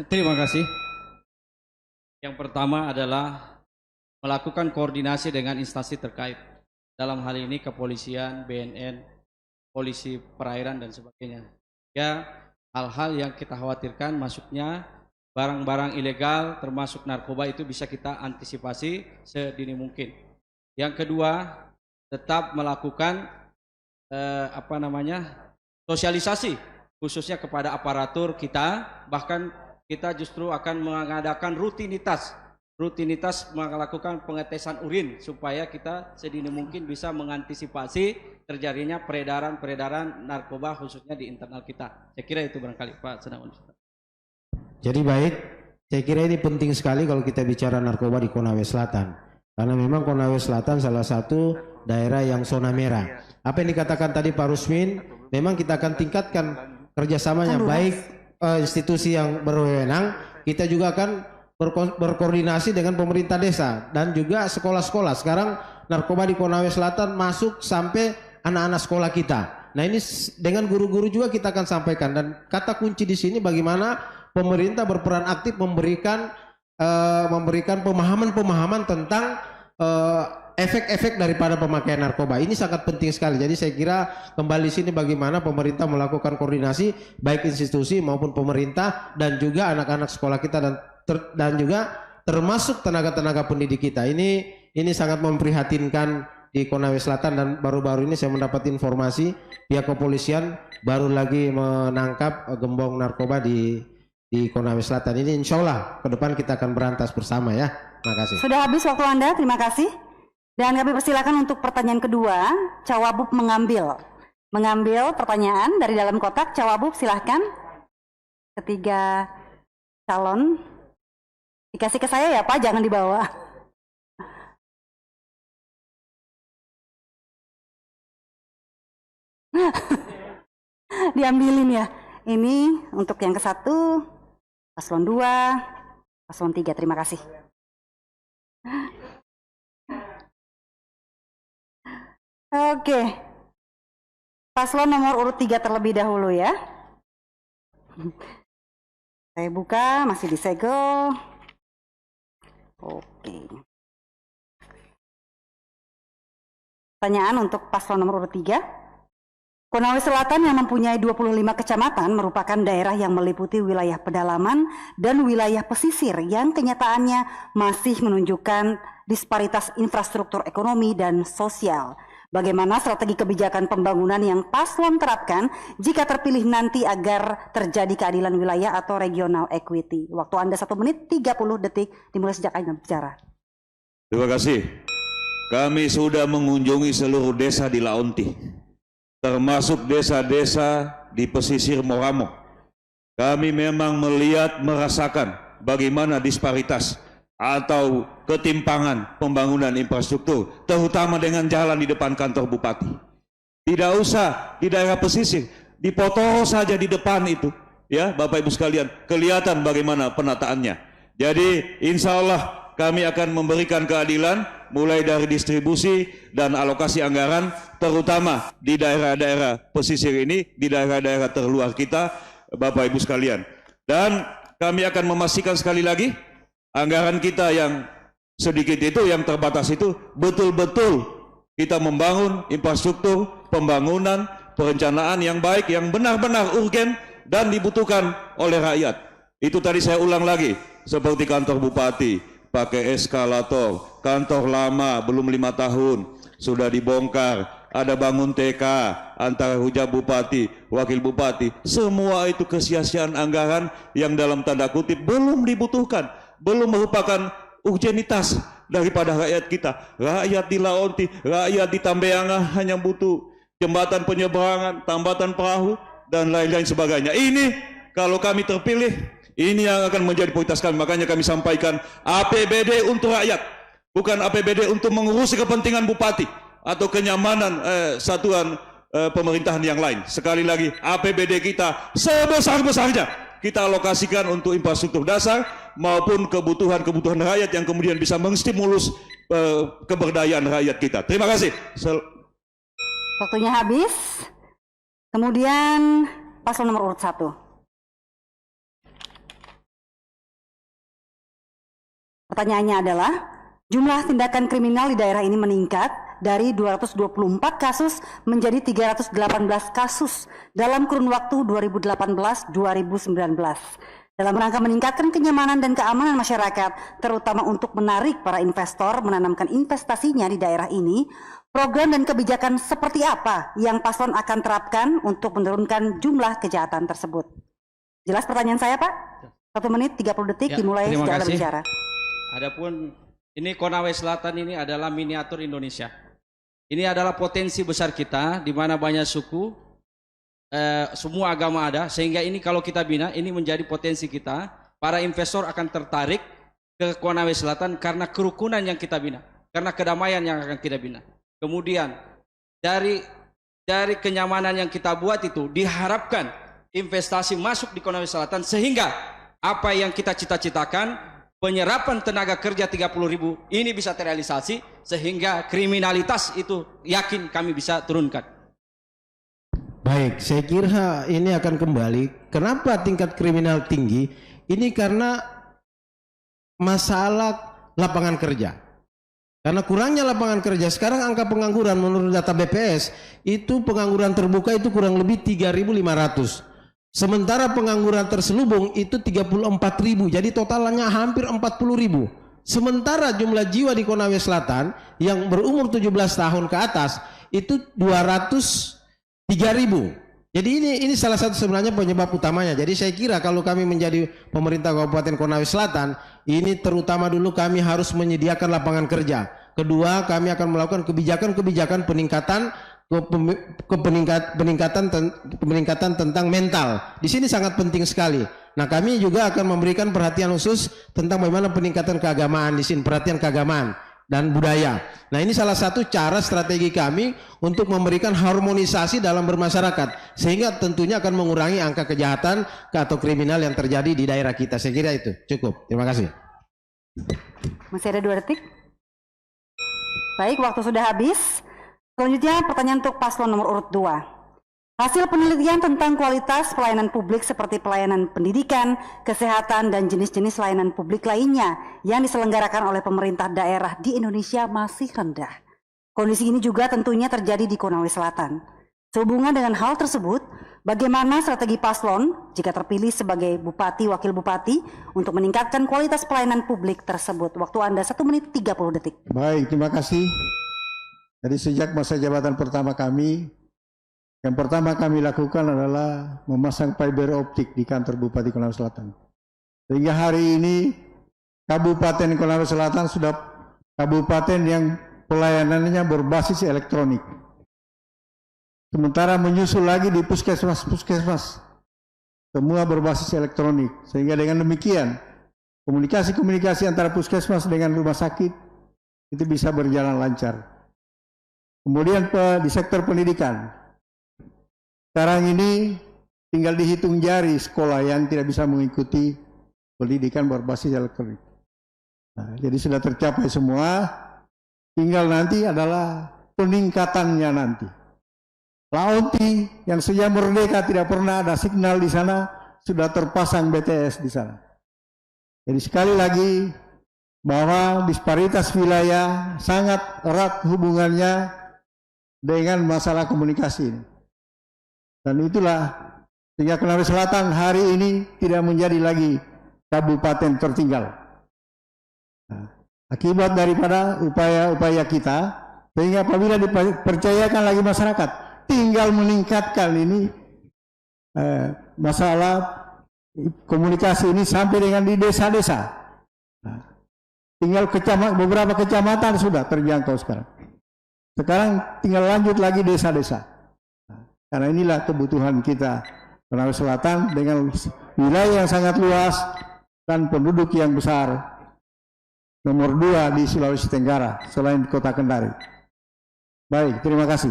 Terima kasih. Yang pertama adalah melakukan koordinasi dengan instansi terkait. Dalam hal ini kepolisian, BNN, polisi perairan, dan sebagainya. Ya, hal-hal yang kita khawatirkan masuknya barang-barang ilegal termasuk narkoba itu bisa kita antisipasi sedini mungkin. Yang kedua, tetap melakukan sosialisasi khususnya kepada aparatur kita, bahkan kita justru akan mengadakan rutinitas melakukan pengetesan urin supaya kita sedini mungkin bisa mengantisipasi terjadinya peredaran narkoba khususnya di internal kita. Saya kira itu barangkali Pak Senawan. Jadi baik, saya kira ini penting sekali kalau kita bicara narkoba di Konawe Selatan. Karena memang Konawe Selatan salah satu daerah yang zona merah. Apa yang dikatakan tadi Pak Rusmin, memang kita akan tingkatkan kerjasamanya, baik institusi yang berwenang, kita juga akan berkoordinasi dengan pemerintah desa dan juga sekolah-sekolah. Sekarang narkoba di Konawe Selatan masuk sampai anak-anak sekolah kita. Nah ini dengan guru-guru juga kita akan sampaikan, dan kata kunci di sini bagaimana pemerintah berperan aktif memberikan pemahaman tentang efek-efek daripada pemakaian narkoba. Ini sangat penting sekali. Jadi saya kira kembali sini bagaimana pemerintah melakukan koordinasi baik institusi maupun pemerintah dan juga anak-anak sekolah kita dan juga termasuk tenaga-tenaga pendidik kita. Ini sangat memprihatinkan di Konawe Selatan, dan baru-baru ini saya mendapat informasi pihak kepolisian baru lagi menangkap gembong narkoba di Konawe Selatan. Ini insya Allah ke depan kita akan berantas bersama ya. Terima kasih. Sudah habis waktu Anda, terima kasih. Dan kami persilakan untuk pertanyaan kedua, Cawabub mengambil pertanyaan dari dalam kotak. Cawabub silahkan. Ketiga calon. Dikasih ke saya ya Pak, jangan dibawa. Diambilin ya. ini untuk yang ke-1, paslon 2, paslon 3. Terima kasih. Oke. Paslon nomor urut 3 terlebih dahulu ya. Saya buka, masih disegel. Oke. Pertanyaan untuk paslon nomor urut 3. Konawe Selatan yang mempunyai 25 kecamatan merupakan daerah yang meliputi wilayah pedalaman dan wilayah pesisir yang kenyataannya masih menunjukkan disparitas infrastruktur ekonomi dan sosial. Bagaimana strategi kebijakan pembangunan yang paslon terapkan jika terpilih nanti agar terjadi keadilan wilayah atau regional equity? Waktu Anda 1 menit 30 detik dimulai sejak Anda bicara. Terima kasih. Kami sudah mengunjungi seluruh desa di Laonti, termasuk desa-desa di pesisir Moramo. Kami memang melihat, merasakan bagaimana disparitas atau ketimpangan pembangunan infrastruktur, terutama dengan jalan di depan kantor bupati. Tidak usah di daerah pesisir, di Potoro saja di depan itu, ya Bapak Ibu sekalian, kelihatan bagaimana penataannya. Jadi insya Allah kami akan memberikan keadilan mulai dari distribusi dan alokasi anggaran, terutama di daerah-daerah pesisir ini, di daerah-daerah terluar kita, Bapak Ibu sekalian. Dan kami akan memastikan sekali lagi, anggaran kita yang sedikit itu, yang terbatas itu, betul-betul kita membangun infrastruktur, pembangunan, perencanaan yang baik, yang benar-benar urgen dan dibutuhkan oleh rakyat. Itu tadi saya ulang lagi, seperti kantor bupati, pakai eskalator, kantor lama belum 5 tahun, sudah dibongkar, ada bangun TK antara hujab bupati, wakil bupati, semua itu kesia-siaan anggaran yang dalam tanda kutip belum dibutuhkan, belum merupakan urgenitas daripada rakyat kita. Rakyat di Laonti, rakyat di Tambeanga hanya butuh jembatan penyeberangan, tambatan perahu, dan lain-lain sebagainya. Ini kalau kami terpilih, ini yang akan menjadi prioritas kami. Makanya kami sampaikan APBD untuk rakyat, bukan APBD untuk mengurusi kepentingan bupati atau kenyamanan satuan pemerintahan yang lain. Sekali lagi, APBD kita sebesar-besarnya kita alokasikan untuk infrastruktur dasar maupun kebutuhan-kebutuhan rakyat yang kemudian bisa menstimulus keberdayaan rakyat kita. Terima kasih. Waktunya habis. Kemudian paslon nomor urut 1. Pertanyaannya adalah, jumlah tindakan kriminal di daerah ini meningkat dari 224 kasus menjadi 318 kasus dalam kurun waktu 2018-2019. Dalam rangka meningkatkan kenyamanan dan keamanan masyarakat, terutama untuk menarik para investor menanamkan investasinya di daerah ini, program dan kebijakan seperti apa yang paslon akan terapkan untuk menurunkan jumlah kejahatan tersebut? Jelas pertanyaan saya, Pak? 1 menit 30 detik Ya, dimulai terima sejak Anda kasih. bicara. Adapun ini Konawe Selatan ini adalah miniatur Indonesia. Ini adalah potensi besar kita, di mana banyak suku, semua agama ada, sehingga ini kalau kita bina, ini menjadi potensi kita. Para investor akan tertarik ke Konawe Selatan karena kerukunan yang kita bina, karena kedamaian yang akan kita bina. Kemudian dari kenyamanan yang kita buat itu diharapkan investasi masuk di Konawe Selatan, sehingga apa yang kita cita-citakan, penyerapan tenaga kerja 30.000 ini bisa terrealisasi, sehingga kriminalitas itu yakin kami bisa turunkan. Baik, saya kira ini akan kembali. Kenapa tingkat kriminal tinggi? Ini karena masalah lapangan kerja. Karena kurangnya lapangan kerja. Sekarang angka pengangguran menurut data BPS itu pengangguran terbuka itu kurang lebih 3.500. Sementara pengangguran terselubung itu 34.000. Jadi totalnya hampir 40.000. Sementara jumlah jiwa di Konawe Selatan yang berumur 17 tahun ke atas itu 203.000. Jadi ini salah satu sebenarnya penyebab utamanya. Jadi saya kira kalau kami menjadi pemerintah Kabupaten Konawe Selatan, ini terutama dulu kami harus menyediakan lapangan kerja. Kedua, kami akan melakukan kebijakan-kebijakan peningkatan tentang mental. Di sini sangat penting sekali. Nah, kami juga akan memberikan perhatian khusus tentang bagaimana peningkatan keagamaan di sini, perhatian keagamaan. dan budaya. Nah, ini salah satu cara strategi kami untuk memberikan harmonisasi dalam bermasyarakat, sehingga tentunya akan mengurangi angka kejahatan atau kriminal yang terjadi di daerah kita. Saya kira itu cukup. Terima kasih. Masih ada 2 detik. Baik, waktu sudah habis. Selanjutnya pertanyaan untuk paslon nomor urut 2. Hasil penelitian tentang kualitas pelayanan publik seperti pelayanan pendidikan, kesehatan, dan jenis-jenis layanan publik lainnya yang diselenggarakan oleh pemerintah daerah di Indonesia masih rendah. Kondisi ini juga tentunya terjadi di Konawe Selatan. Sehubungan dengan hal tersebut, bagaimana strategi paslon jika terpilih sebagai bupati, wakil bupati untuk meningkatkan kualitas pelayanan publik tersebut? Waktu Anda 1 menit 30 detik. Baik, terima kasih. Jadi sejak masa jabatan pertama kami, yang pertama kami lakukan adalah memasang fiber optik di kantor Bupati Konawe Selatan. Sehingga hari ini Kabupaten Konawe Selatan sudah kabupaten yang pelayanannya berbasis elektronik. Sementara menyusul lagi di puskesmas, semua berbasis elektronik. Sehingga dengan demikian, komunikasi antara puskesmas dengan rumah sakit itu bisa berjalan lancar. Kemudian di sektor pendidikan, sekarang ini tinggal dihitung jari sekolah yang tidak bisa mengikuti pendidikan berbasis elektronik. Nah, jadi sudah tercapai semua, tinggal nanti adalah peningkatannya nanti. Lauti yang sejak merdeka tidak pernah ada signal di sana, sudah terpasang BTS di sana. Jadi sekali lagi bahwa disparitas wilayah sangat erat hubungannya dengan masalah komunikasi ini. Dan itulah sehingga Konawe Selatan hari ini tidak menjadi lagi kabupaten tertinggal. Nah, akibat daripada upaya-upaya kita, sehingga apabila dipercayakan lagi masyarakat, tinggal meningkatkan ini masalah komunikasi ini sampai dengan di desa-desa. Nah, tinggal beberapa kecamatan sudah terjangkau sekarang. Sekarang tinggal lanjut lagi desa-desa. Karena inilah kebutuhan kita Konawe Selatan dengan wilayah yang sangat luas dan penduduk yang besar, nomor 2 di Sulawesi Tenggara selain kota Kendari. Baik, terima kasih.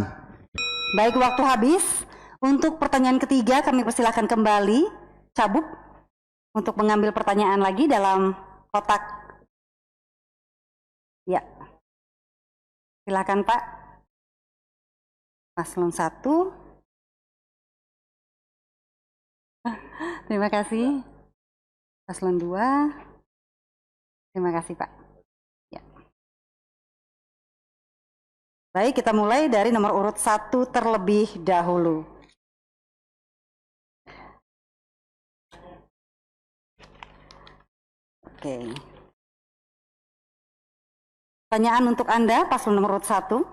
Baik, waktu habis. Untuk pertanyaan ketiga kami persilakan kembali Cabuk untuk mengambil pertanyaan lagi dalam kotak. Ya, silakan Pak. Paslon 1. Terima kasih. Paslon 2. Terima kasih Pak. Ya. Baik, kita mulai dari nomor urut 1 terlebih dahulu. Oke. Pertanyaan untuk Anda, paslon nomor urut 1.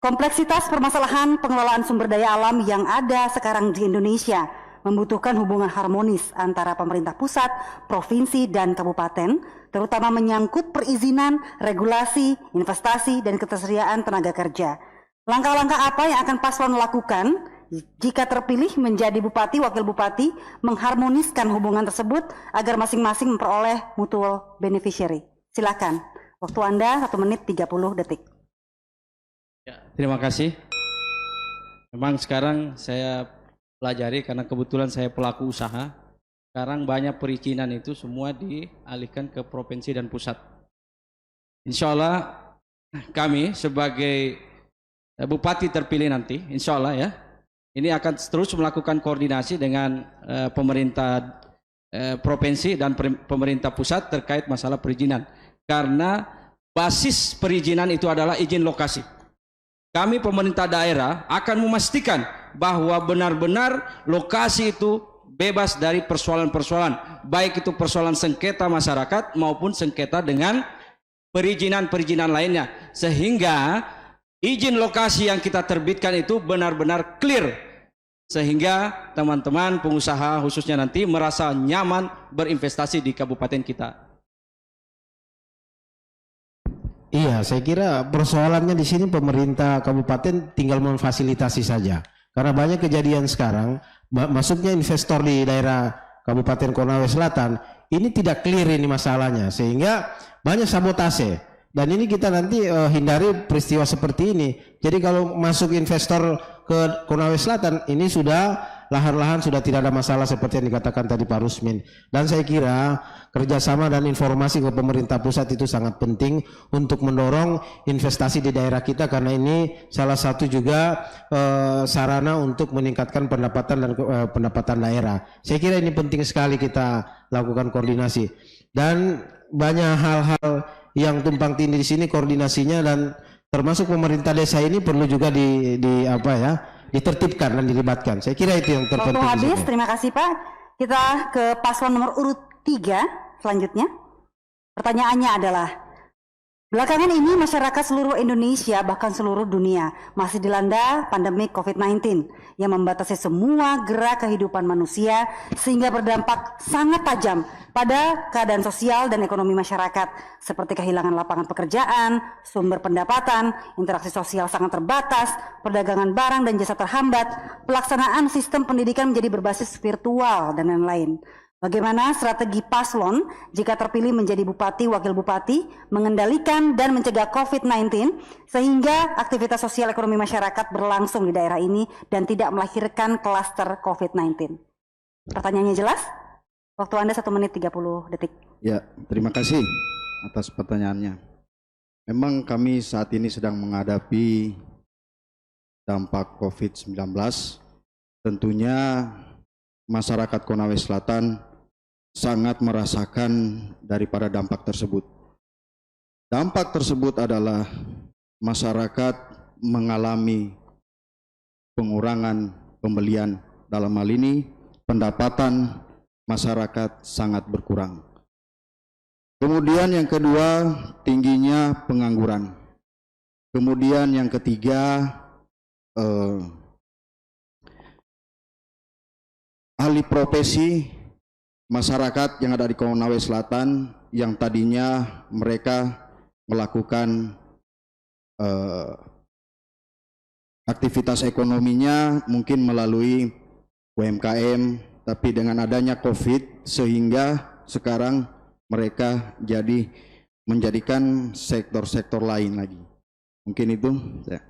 Kompleksitas permasalahan pengelolaan sumber daya alam yang ada sekarang di Indonesia membutuhkan hubungan harmonis antara pemerintah pusat, provinsi, dan kabupaten, terutama menyangkut perizinan, regulasi, investasi, dan ketersediaan tenaga kerja. Langkah-langkah apa yang akan paslon lakukan jika terpilih menjadi bupati, wakil bupati, mengharmoniskan hubungan tersebut agar masing-masing memperoleh mutual beneficiary? Silakan, waktu Anda 1 menit 30 detik. Ya, terima kasih. Memang sekarang saya pelajari karena kebetulan saya pelaku usaha. Sekarang banyak perizinan itu semua dialihkan ke provinsi dan pusat. Insya Allah kami sebagai bupati terpilih nanti, insya Allah ya, ini akan terus melakukan koordinasi dengan pemerintah provinsi dan pemerintah pusat terkait masalah perizinan. Karena basis perizinan itu adalah izin lokasi. Kami pemerintah daerah akan memastikan bahwa benar-benar lokasi itu bebas dari persoalan-persoalan, baik itu persoalan sengketa masyarakat maupun sengketa dengan perizinan-perizinan lainnya, sehingga izin lokasi yang kita terbitkan itu benar-benar clear, sehingga teman-teman pengusaha khususnya nanti merasa nyaman berinvestasi di kabupaten kita. Iya, saya kira persoalannya di sini pemerintah kabupaten tinggal memfasilitasi saja. Karena banyak kejadian sekarang, masuknya investor di daerah Kabupaten Konawe Selatan, ini tidak clear ini masalahnya. Sehingga banyak sabotase. Dan ini kita nanti hindari peristiwa seperti ini. Jadi kalau masuk investor ke Konawe Selatan, ini sudah lahan-lahan sudah tidak ada masalah seperti yang dikatakan tadi Pak Rusmin. Dan saya kira kerjasama dan informasi ke pemerintah pusat itu sangat penting untuk mendorong investasi di daerah kita, karena ini salah satu juga sarana untuk meningkatkan pendapatan dan pendapatan daerah. Saya kira ini penting sekali kita lakukan koordinasi. Dan banyak hal-hal yang tumpang tindih di sini koordinasinya, dan termasuk pemerintah desa ini perlu juga ditertibkan dan dilibatkan. Saya kira itu yang terpenting. Waktu habis, terima kasih Pak. Kita ke paslon nomor urut 3 selanjutnya. Pertanyaannya adalah, belakangan ini masyarakat seluruh Indonesia bahkan seluruh dunia masih dilanda pandemi COVID-19 yang membatasi semua gerak kehidupan manusia sehingga berdampak sangat tajam pada keadaan sosial dan ekonomi masyarakat, seperti kehilangan lapangan pekerjaan, sumber pendapatan, interaksi sosial sangat terbatas, perdagangan barang dan jasa terhambat, pelaksanaan sistem pendidikan menjadi berbasis virtual, dan lain-lain. Bagaimana strategi paslon jika terpilih menjadi bupati, wakil bupati, mengendalikan dan mencegah COVID-19 sehingga aktivitas sosial ekonomi masyarakat berlangsung di daerah ini dan tidak melahirkan klaster COVID-19? Pertanyaannya jelas? Waktu Anda 1 menit 30 detik. Ya, terima kasih atas pertanyaannya. Memang kami saat ini sedang menghadapi dampak COVID-19. Tentunya masyarakat Konawe Selatan sangat merasakan daripada dampak tersebut. Dampak tersebut adalah masyarakat mengalami pengurangan pembelian, dalam hal ini pendapatan masyarakat sangat berkurang. Kemudian yang kedua, tingginya pengangguran. Kemudian yang ketiga, alih profesi masyarakat yang ada di Konawe Selatan yang tadinya mereka melakukan aktivitas ekonominya mungkin melalui UMKM, tapi dengan adanya COVID sehingga sekarang mereka menjadikan sektor-sektor lain lagi. Mungkin itu ya.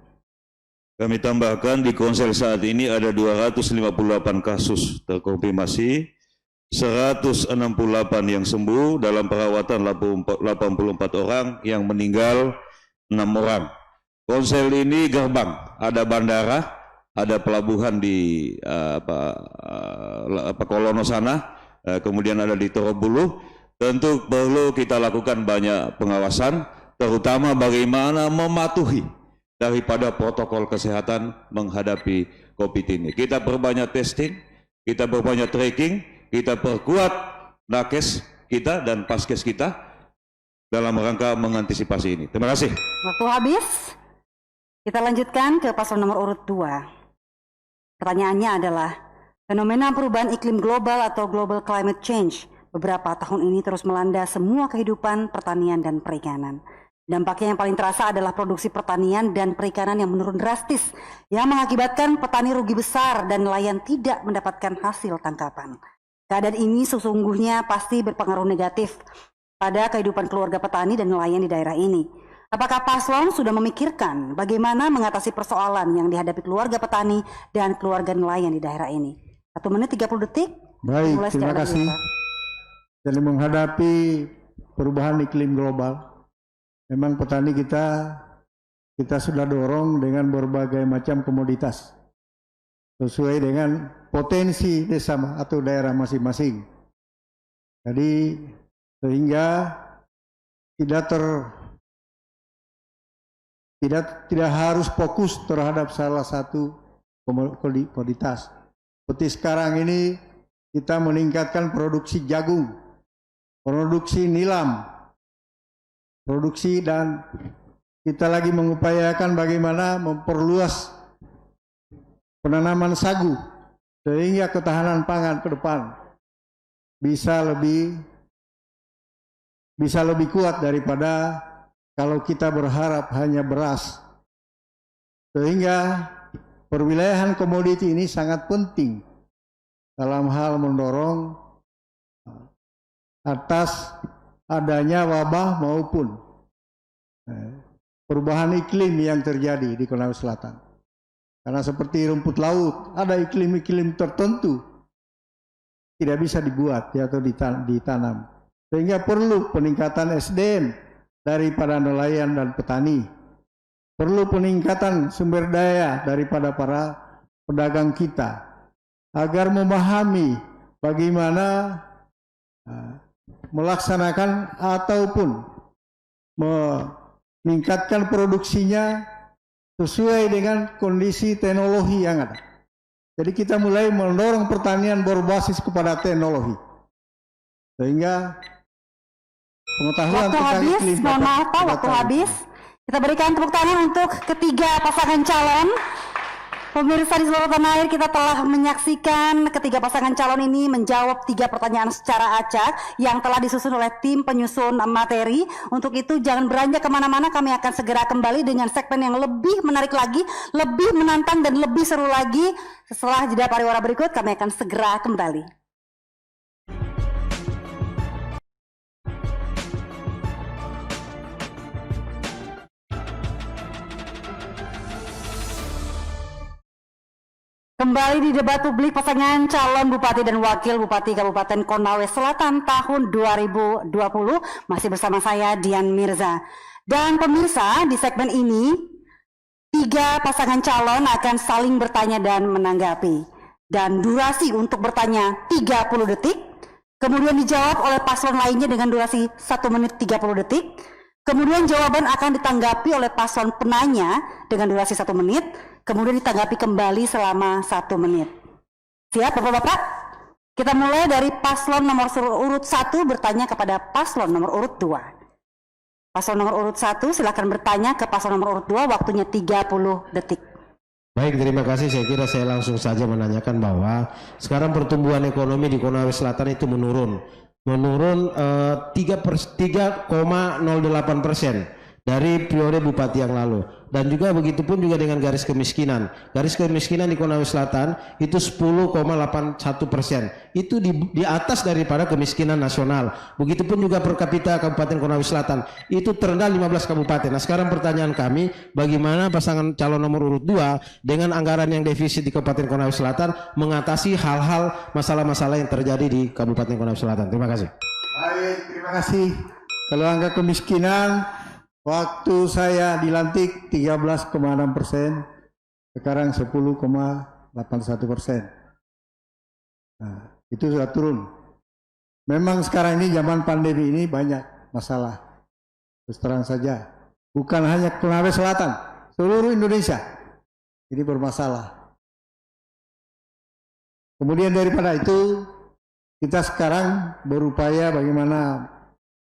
Kami tambahkan di Konsel saat ini ada 258 kasus terkonfirmasi, 168 yang sembuh, dalam perawatan 84 orang, yang meninggal 6 orang. Konsel ini gerbang, ada bandara, ada pelabuhan di Kolono sana, kemudian ada di Torobulu. Tentu perlu kita lakukan banyak pengawasan, terutama bagaimana mematuhi daripada protokol kesehatan menghadapi COVID ini. Kita perbanyak testing, kita perbanyak tracking, kita perkuat nakes kita dan paskes kita dalam rangka mengantisipasi ini. Terima kasih. Waktu habis. Kita lanjutkan ke paslon nomor urut 2. Pertanyaannya adalah, fenomena perubahan iklim global atau global climate change beberapa tahun ini terus melanda semua kehidupan pertanian dan perikanan. Dampaknya yang paling terasa adalah produksi pertanian dan perikanan yang menurun drastis, yang mengakibatkan petani rugi besar dan nelayan tidak mendapatkan hasil tangkapan. Keadaan ini sesungguhnya pasti berpengaruh negatif pada kehidupan keluarga petani dan nelayan di daerah ini. Apakah paslon sudah memikirkan bagaimana mengatasi persoalan yang dihadapi keluarga petani dan keluarga nelayan di daerah ini? 1 menit 30 detik. Baik, terima kasih. Jadi menghadapi perubahan iklim global, memang petani kita sudah dorong dengan berbagai macam komoditas sesuai dengan potensi desa atau daerah masing-masing. Jadi sehingga tidak harus fokus terhadap salah satu komoditas. Seperti sekarang ini kita meningkatkan produksi jagung, produksi nilam, produksi, dan kita lagi mengupayakan bagaimana memperluas penanaman sagu sehingga ketahanan pangan ke depan bisa lebih kuat daripada kalau kita berharap hanya beras. Sehingga perwilayahan komoditi ini sangat penting dalam hal mendorong atas adanya wabah maupun perubahan iklim yang terjadi di Konawe Selatan. Karena seperti rumput laut, ada iklim-iklim tertentu tidak bisa dibuat atau ditanam. Sehingga perlu peningkatan SDM daripada nelayan dan petani. Perlu peningkatan sumber daya daripada para pedagang kita agar memahami bagaimana melaksanakan ataupun meningkatkan produksinya sesuai dengan kondisi teknologi yang ada. Jadi kita mulai mendorong pertanian berbasis kepada teknologi. Sehingga pengetahuan Waktu tentang habis, iklim mohon maaf Pak, dapat waktu habis. Kita berikan tepuk tangan untuk ketiga pasangan calon. Pemirsa di seluruh tanah air, kita telah menyaksikan ketiga pasangan calon ini menjawab 3 pertanyaan secara acak yang telah disusun oleh tim penyusun materi. Untuk itu jangan beranjak kemana-mana, kami akan segera kembali dengan segmen yang lebih menarik lagi, lebih menantang dan lebih seru lagi. Setelah jeda pariwara berikut, kami akan segera kembali. Kembali di debat publik pasangan calon Bupati dan Wakil Bupati Kabupaten Konawe Selatan tahun 2020. Masih bersama saya Dian Mirza. Dan pemirsa, di segmen ini 3 pasangan calon akan saling bertanya dan menanggapi. Dan durasi untuk bertanya 30 detik. Kemudian dijawab oleh paslon lainnya dengan durasi 1 menit 30 detik. Kemudian jawaban akan ditanggapi oleh paslon penanya dengan durasi 1 menit. Kemudian ditanggapi kembali selama 1 menit. Siap Bapak-Bapak? Kita mulai dari paslon nomor urut 1 bertanya kepada paslon nomor urut 2. Paslon nomor urut 1 silakan bertanya ke paslon nomor urut 2, waktunya 30 detik. Baik, terima kasih. Saya kira saya langsung saja menanyakan bahwa sekarang pertumbuhan ekonomi di Konawe Selatan itu menurun 3,08% dari periode bupati yang lalu, dan juga begitupun juga dengan garis kemiskinan. Garis kemiskinan di Konawe Selatan itu 10,81%. Itu di atas daripada kemiskinan nasional. Begitupun juga per kapita Kabupaten Konawe Selatan itu terendah 15 kabupaten. Nah, sekarang pertanyaan kami, bagaimana pasangan calon nomor urut 2 dengan anggaran yang defisit di Kabupaten Konawe Selatan mengatasi hal-hal masalah-masalah yang terjadi di Kabupaten Konawe Selatan? Terima kasih. Baik, terima kasih. Kalau angka kemiskinan, waktu saya dilantik 13,6%, sekarang 10,81%. Nah, itu sudah turun. Memang sekarang ini zaman pandemi ini banyak masalah. Terus terang saja, bukan hanya Konawe Selatan, seluruh Indonesia ini bermasalah. Kemudian daripada itu, kita sekarang berupaya bagaimana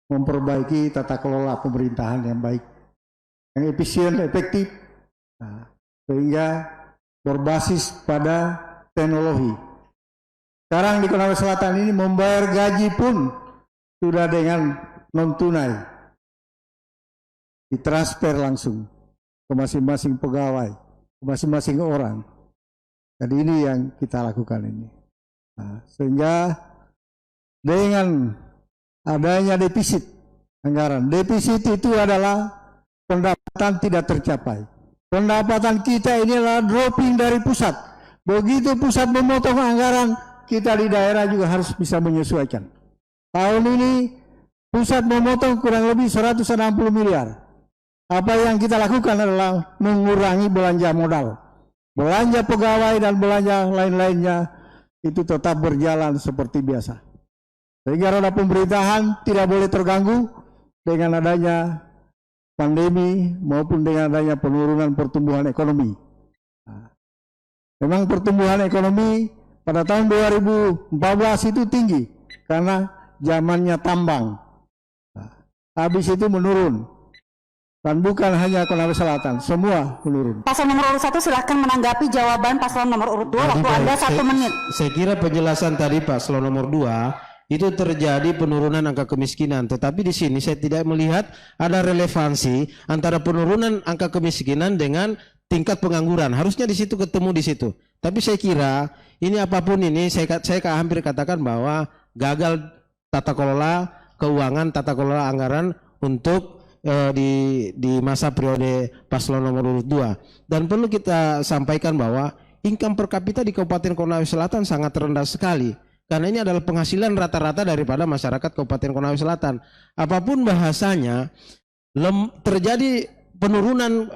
memperbaiki tata kelola pemerintahan yang baik, yang efisien, efektif, sehingga berbasis pada teknologi. Sekarang di Konawe Selatan ini membayar gaji pun sudah dengan non tunai, ditransfer langsung ke masing-masing pegawai, ke masing-masing orang. Jadi ini yang kita lakukan ini. Sehingga dengan adanya defisit anggaran. Defisit itu adalah pendapatan tidak tercapai. Pendapatan kita ini adalah dropping dari pusat. Begitu pusat memotong anggaran, kita di daerah juga harus bisa menyesuaikan. Tahun ini pusat memotong kurang lebih 160 miliar. Apa yang kita lakukan adalah mengurangi belanja modal. Belanja pegawai dan belanja lain-lainnya itu tetap berjalan seperti biasa. Sehingga roda pemerintahan tidak boleh terganggu dengan adanya pandemi maupun dengan adanya penurunan pertumbuhan ekonomi. Memang pertumbuhan ekonomi pada tahun 2014 itu tinggi karena zamannya tambang. Habis itu menurun. Dan bukan hanya Konawe Selatan, semua menurun. Paslon nomor urut 1 silahkan menanggapi jawaban paslon nomor urut 2, waktu Anda 1 menit. Saya kira penjelasan tadi paslon nomor 2 itu terjadi penurunan angka kemiskinan, tetapi di sini saya tidak melihat ada relevansi antara penurunan angka kemiskinan dengan tingkat pengangguran. Harusnya di situ ketemu di situ. Tapi saya kira ini apapun ini saya hampir katakan bahwa gagal tata kelola keuangan, tata kelola anggaran untuk di masa periode paslon nomor urut 2. Dan perlu kita sampaikan bahwa income per kapita di Kabupaten Konawe Selatan sangat rendah sekali. Karena ini adalah penghasilan rata-rata daripada masyarakat Kabupaten Konawe Selatan. Apapun bahasanya, terjadi penurunan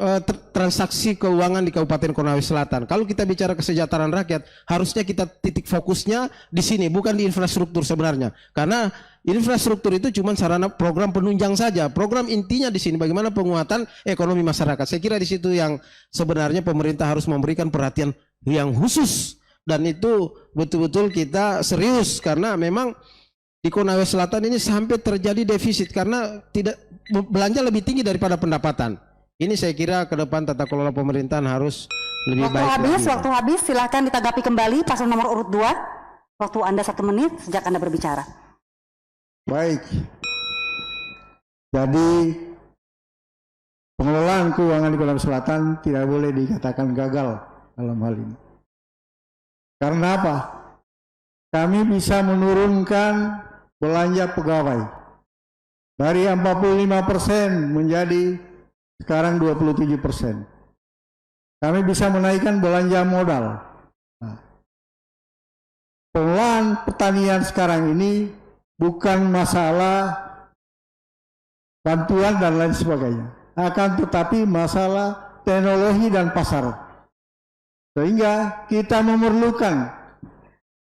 transaksi keuangan di Kabupaten Konawe Selatan. Kalau kita bicara kesejahteraan rakyat, harusnya kita titik fokusnya di sini, bukan di infrastruktur sebenarnya. Karena infrastruktur itu cuma sarana program penunjang saja. Program intinya di sini bagaimana penguatan ekonomi masyarakat. Saya kira di situ yang sebenarnya pemerintah harus memberikan perhatian yang khusus, dan itu betul-betul kita serius karena memang di Konawe Selatan ini sampai terjadi defisit karena tidak belanja lebih tinggi daripada pendapatan. Ini saya kira ke depan tata kelola pemerintahan harus lebih baik. Waktu habis, silahkan ditanggapi kembali paslon nomor urut 2. Waktu Anda 1 menit sejak Anda berbicara. Baik. Jadi pengelolaan keuangan di Konawe Selatan tidak boleh dikatakan gagal dalam hal ini. Karena apa? Kami bisa menurunkan belanja pegawai dari 45% menjadi sekarang 27%. Kami bisa menaikkan belanja modal. Nah, pengelolaan pertanian sekarang ini bukan masalah bantuan dan lain sebagainya, akan tetapi masalah teknologi dan pasar. Sehingga kita memerlukan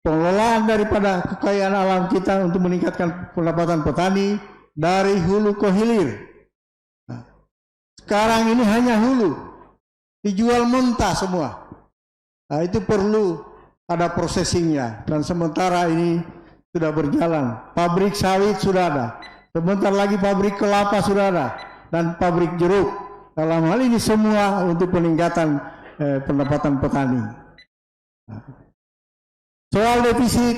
pengelolaan daripada kekayaan alam kita untuk meningkatkan pendapatan petani dari hulu ke hilir. Nah, sekarang ini hanya hulu, dijual mentah semua. Nah, itu perlu ada processingnya, dan sementara ini sudah berjalan. Pabrik sawit sudah ada, sebentar lagi pabrik kelapa sudah ada, dan pabrik jeruk. Dalam hal ini semua untuk peningkatan pendapatan petani. Nah, soal defisit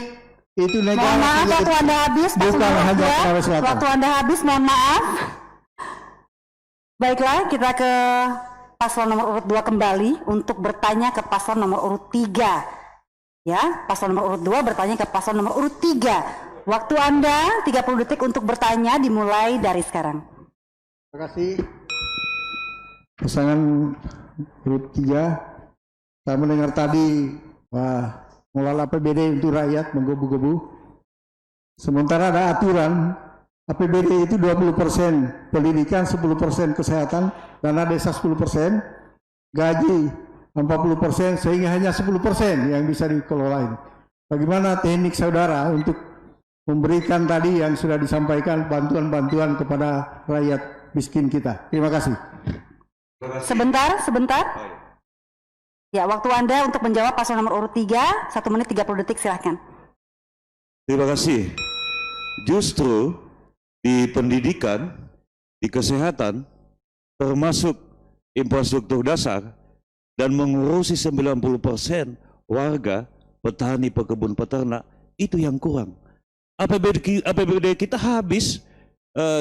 itu negara. Mohon maaf, waktu Anda habis. Bukan hanya Konawe Selatan. Waktu Anda habis, mohon maaf. Baiklah, kita ke paslon nomor urut 2 kembali untuk bertanya ke paslon nomor urut 3. Ya, paslon nomor urut 2 bertanya ke paslon nomor urut 3. Waktu Anda 30 detik untuk bertanya dimulai dari sekarang. Terima kasih. Pasangan urut 3, saya mendengar tadi mengelola APBD untuk rakyat menggebu-gebu. Sementara ada aturan APBD itu 20%, pendidikan 10%, kesehatan, dana desa 10%, gaji 40%, sehingga hanya 10% yang bisa dikelola ini. Bagaimana teknik saudara untuk memberikan tadi yang sudah disampaikan bantuan-bantuan kepada rakyat miskin kita? Terima kasih. Sebentar. Ya, waktu Anda untuk menjawab paslon nomor urut 3, 1 menit 30 detik, silahkan. Terima kasih. Justru di pendidikan, di kesehatan, termasuk infrastruktur dasar, dan mengurusi 90% warga, petani, pekebun, peternak, itu yang kurang. APBD kita habis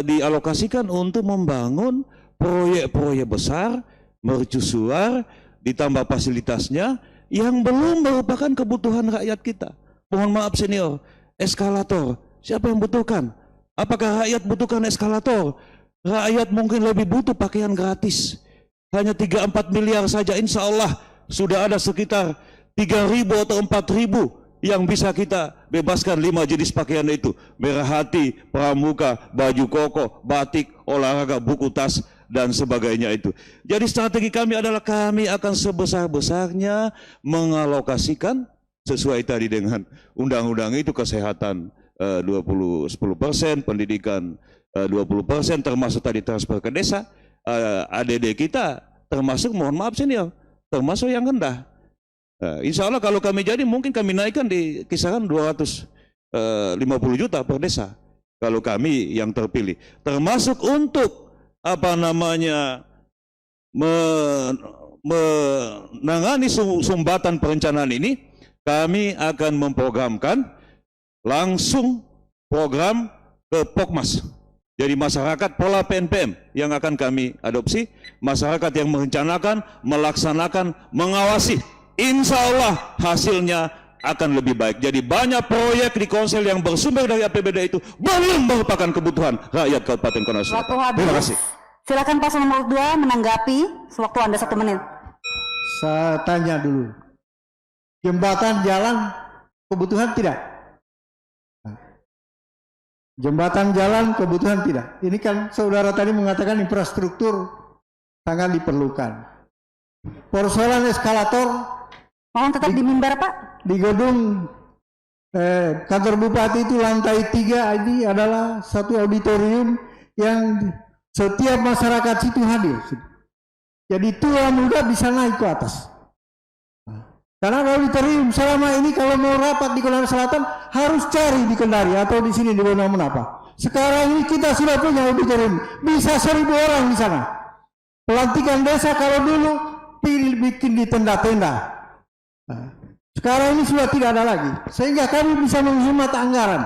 dialokasikan untuk membangun proyek-proyek besar, mercusuar, ditambah fasilitasnya yang belum merupakan kebutuhan rakyat kita. Mohon maaf senior, eskalator, siapa yang butuhkan? Apakah rakyat butuhkan eskalator? Rakyat mungkin lebih butuh pakaian gratis. Hanya 3-4 miliar saja, insya Allah sudah ada sekitar 3.000 atau 4.000 yang bisa kita bebaskan 5 jenis pakaian itu. Merah hati, pramuka, baju koko, batik, olahraga, buku tas, dan sebagainya itu. Jadi strategi kami adalah kami akan sebesar-besarnya mengalokasikan sesuai tadi dengan undang-undang itu, kesehatan 10%, pendidikan 20%, termasuk tadi transfer ke desa, ADD kita termasuk, mohon maaf senior, termasuk yang rendah. Insya Allah kalau kami jadi mungkin kami naikkan di kisaran 250 juta per desa kalau kami yang terpilih, termasuk untuk menangani sumbatan perencanaan ini. Kami akan memprogramkan langsung program ke Pokmas. Jadi masyarakat pola PNPM yang akan kami adopsi, masyarakat yang merencanakan, melaksanakan, mengawasi. Insya Allah hasilnya akan lebih baik. Jadi banyak proyek di Konsel yang bersumber dari APBD itu belum merupakan kebutuhan rakyat Kabupaten Konawe Selatan. Terima kasih. Silakan paslon nomor 2 menanggapi. Sewaktu Anda 1 menit. Saya tanya dulu. Jembatan jalan kebutuhan tidak? Jembatan jalan kebutuhan tidak? Ini kan saudara tadi mengatakan infrastruktur sangat diperlukan. Persoalan eskalator Mohon tetap di mimbar, Pak. di gedung kantor bupati itu lantai 3 ini adalah satu auditorium yang setiap masyarakat situ hadir. Jadi tua muda bisa naik ke atas. Karena auditorium selama ini kalau mau rapat di Konawe Selatan harus cari di Kendari atau di sini di Bonang Menapa. Sekarang ini kita sudah punya auditorium, bisa 1.000 orang di sana. Pelantikan desa kalau dulu bikin di tenda-tenda. Sekarang ini sudah tidak ada lagi, sehingga kami bisa menghemat anggaran.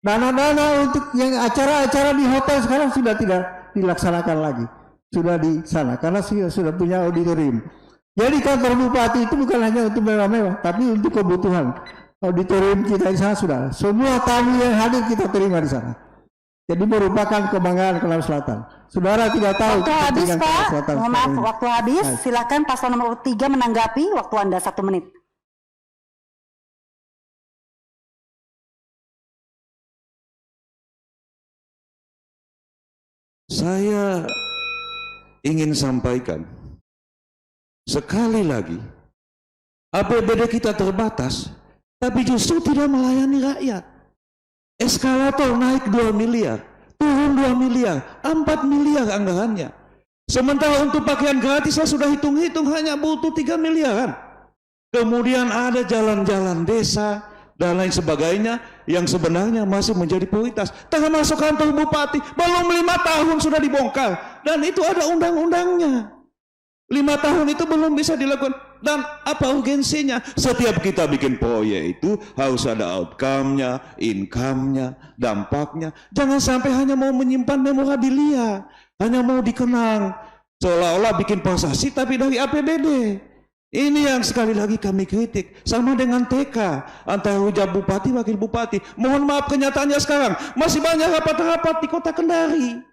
Dana-dana untuk yang acara-acara di hotel sekarang sudah tidak dilaksanakan lagi, sudah di sana karena sudah punya auditorium. Jadi kantor bupati itu bukan hanya untuk mewah-mewah, tapi untuk kebutuhan. Auditorium kita di sana sudah, semua tamu yang hadir kita terima di sana. Jadi merupakan kebanggaan Konawe Selatan. Saudara tidak tahu. Waktu habis, Pak. Selatan Mohon maaf, sekarang ini. waktu habis. Baik. Silakan paslon nomor 3 menanggapi. Waktu Anda 1 menit. Saya ingin sampaikan sekali lagi, APBD kita terbatas, tapi justru tidak melayani rakyat. Eskalator naik 2 miliar, turun 2 miliar, 4 miliar anggarannya. Sementara untuk pakaian gratis saya sudah hitung-hitung hanya butuh 3 miliaran. Kemudian ada jalan-jalan desa dan lain sebagainya yang sebenarnya masih menjadi prioritas. Termasuk kantor bupati, belum 5 tahun sudah dibongkar. Dan itu ada undang-undangnya. 5 tahun itu belum bisa dilakukan. Dan apa urgensinya? Setiap kita bikin proyek itu harus ada outcome-nya, income-nya, dampaknya. Jangan sampai hanya mau menyimpan memorabilia, hanya mau dikenang. Seolah-olah bikin prestasi tapi dari APBD. Ini yang sekali lagi kami kritik. Sama dengan TK, antara ujar bupati, wakil bupati. Mohon maaf kenyataannya sekarang, masih banyak rapat-rapat di kota Kendari.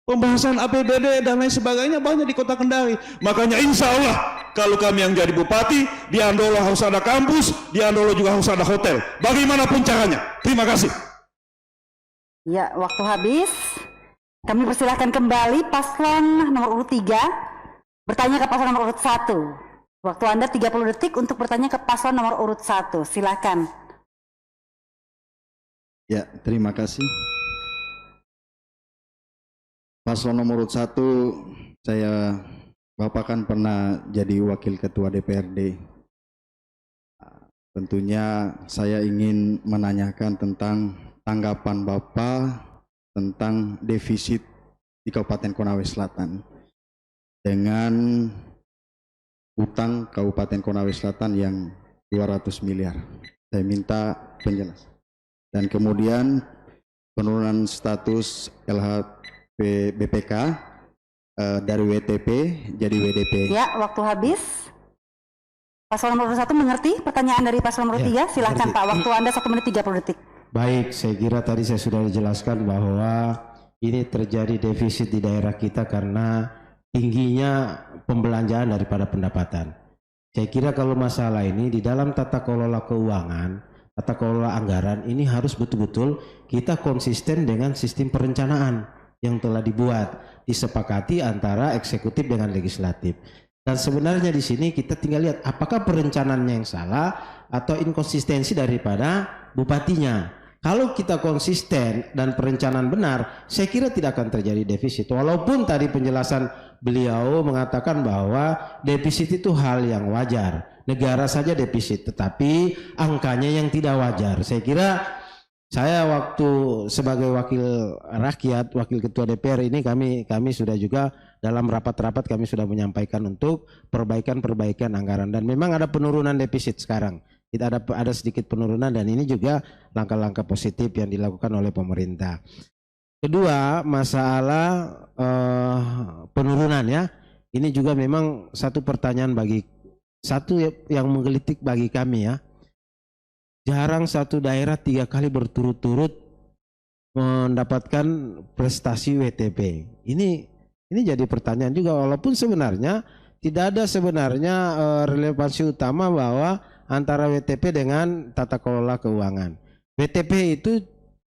Pembahasan APBD dan lain sebagainya banyak di kota Kendari. Makanya insya Allah kalau kami yang jadi bupati, di Andolo harus ada kampus, di Andolo juga harus ada hotel. Bagaimanapun caranya. Terima kasih. Ya, waktu habis. Kami persilahkan kembali paslon nomor urut 3 bertanya ke paslon nomor urut 1. Waktu Anda 30 detik untuk bertanya ke paslon nomor urut 1. Silakan. Ya, terima kasih. Paslon nomor urut 1, saya Bapak kan pernah jadi wakil ketua DPRD. Tentunya saya ingin menanyakan tentang tanggapan Bapak tentang defisit di Kabupaten Konawe Selatan dengan utang Kabupaten Konawe Selatan yang 200 miliar. Saya minta penjelasan. Dan kemudian penurunan status BPK dari WTP jadi WDP. Ya, waktu habis. Paslon nomor 1 mengerti pertanyaan dari paslon nomor 3? Silakan mengerti. Pak, waktu Anda 1 menit 30 detik. Baik, saya kira tadi saya sudah dijelaskan bahwa ini terjadi defisit di daerah kita karena tingginya pembelanjaan daripada pendapatan. Saya kira kalau masalah ini di dalam tata kelola keuangan, tata kelola anggaran ini harus betul-betul kita konsisten dengan sistem perencanaan yang telah dibuat, disepakati antara eksekutif dengan legislatif. Dan sebenarnya di sini kita tinggal lihat apakah perencanaannya yang salah atau inkonsistensi daripada bupatinya. Kalau kita konsisten dan perencanaan benar, saya kira tidak akan terjadi defisit. Walaupun tadi penjelasan beliau mengatakan bahwa defisit itu hal yang wajar. Negara saja defisit, tetapi angkanya yang tidak wajar. Saya kira saya waktu sebagai wakil rakyat, wakil ketua DPR ini kami sudah juga dalam rapat-rapat kami sudah menyampaikan untuk perbaikan anggaran dan memang ada penurunan defisit sekarang. Kita ada sedikit penurunan dan ini juga langkah-langkah positif yang dilakukan oleh pemerintah. Kedua, masalah penurunan ya. Ini juga memang satu pertanyaan satu yang menggelitik bagi kami ya. Jarang satu daerah 3 kali berturut-turut mendapatkan prestasi WTP. Ini jadi pertanyaan juga, walaupun sebenarnya tidak ada sebenarnya relevansi utama bahwa antara WTP dengan tata kelola keuangan. WTP itu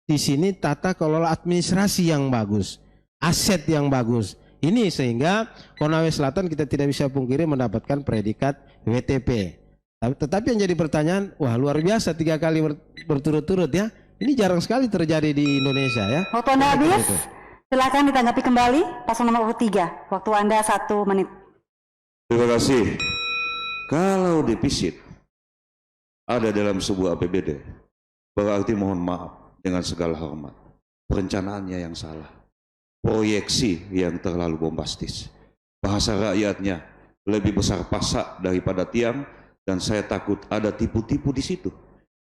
di sini tata kelola administrasi yang bagus, aset yang bagus. Ini sehingga Konawe Selatan kita tidak bisa pungkiri mendapatkan predikat WTP. Tetapi yang jadi pertanyaan, wah luar biasa 3 kali berturut-turut ya. Ini jarang sekali terjadi di Indonesia ya. Waktu Anda habis, silakan ditanggapi kembali paslon nomor urut 3. Waktu Anda 1 menit. Terima kasih. Kalau defisit ada dalam sebuah APBD, berarti mohon maaf dengan segala hormat, perencanaannya yang salah, proyeksi yang terlalu bombastis, bahasa rakyatnya lebih besar pasak daripada tiang, dan saya takut ada tipu-tipu di situ.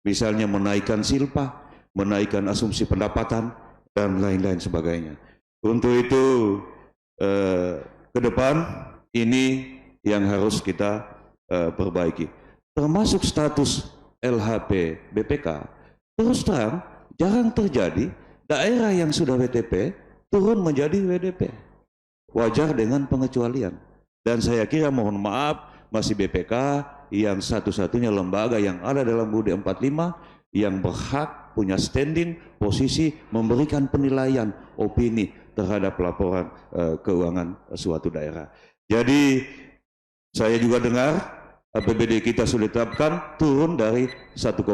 Misalnya menaikkan silpa, menaikkan asumsi pendapatan, dan lain-lain sebagainya. Untuk itu ke depan ini yang harus kita perbaiki. Termasuk status LHP BPK. Terus terang jarang terjadi daerah yang sudah WTP turun menjadi WDP. Wajar dengan pengecualian. Dan saya kira mohon maaf masih BPK yang satu-satunya lembaga yang ada dalam UUD 45 yang berhak punya standing posisi memberikan penilaian opini terhadap laporan keuangan suatu daerah. Jadi saya juga dengar APBD kita sudah ditetapkan turun dari 1,6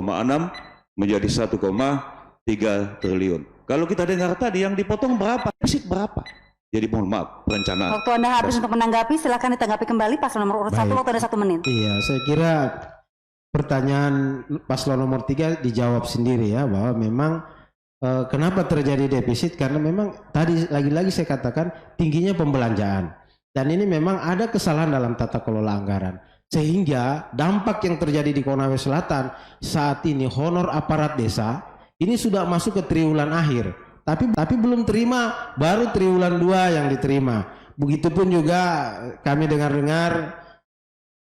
menjadi 1,3 triliun. Kalau kita dengar tadi yang dipotong berapa? Defisit berapa? Jadi mohon maaf perencanaan. Waktu Anda habis untuk menanggapi, silakan ditanggapi kembali paslon nomor urut 1. Waktu ada 1 menit. Iya, saya kira pertanyaan paslon nomor 3 dijawab sendiri ya, bahwa memang kenapa terjadi defisit, karena memang tadi lagi-lagi saya katakan tingginya pembelanjaan. Dan ini memang ada kesalahan dalam tata kelola anggaran. Sehingga dampak yang terjadi di Konawe Selatan saat ini, honor aparat desa ini sudah masuk ke triwulan akhir. Tapi belum terima, baru triwulan 2 yang diterima. Begitupun juga kami dengar-dengar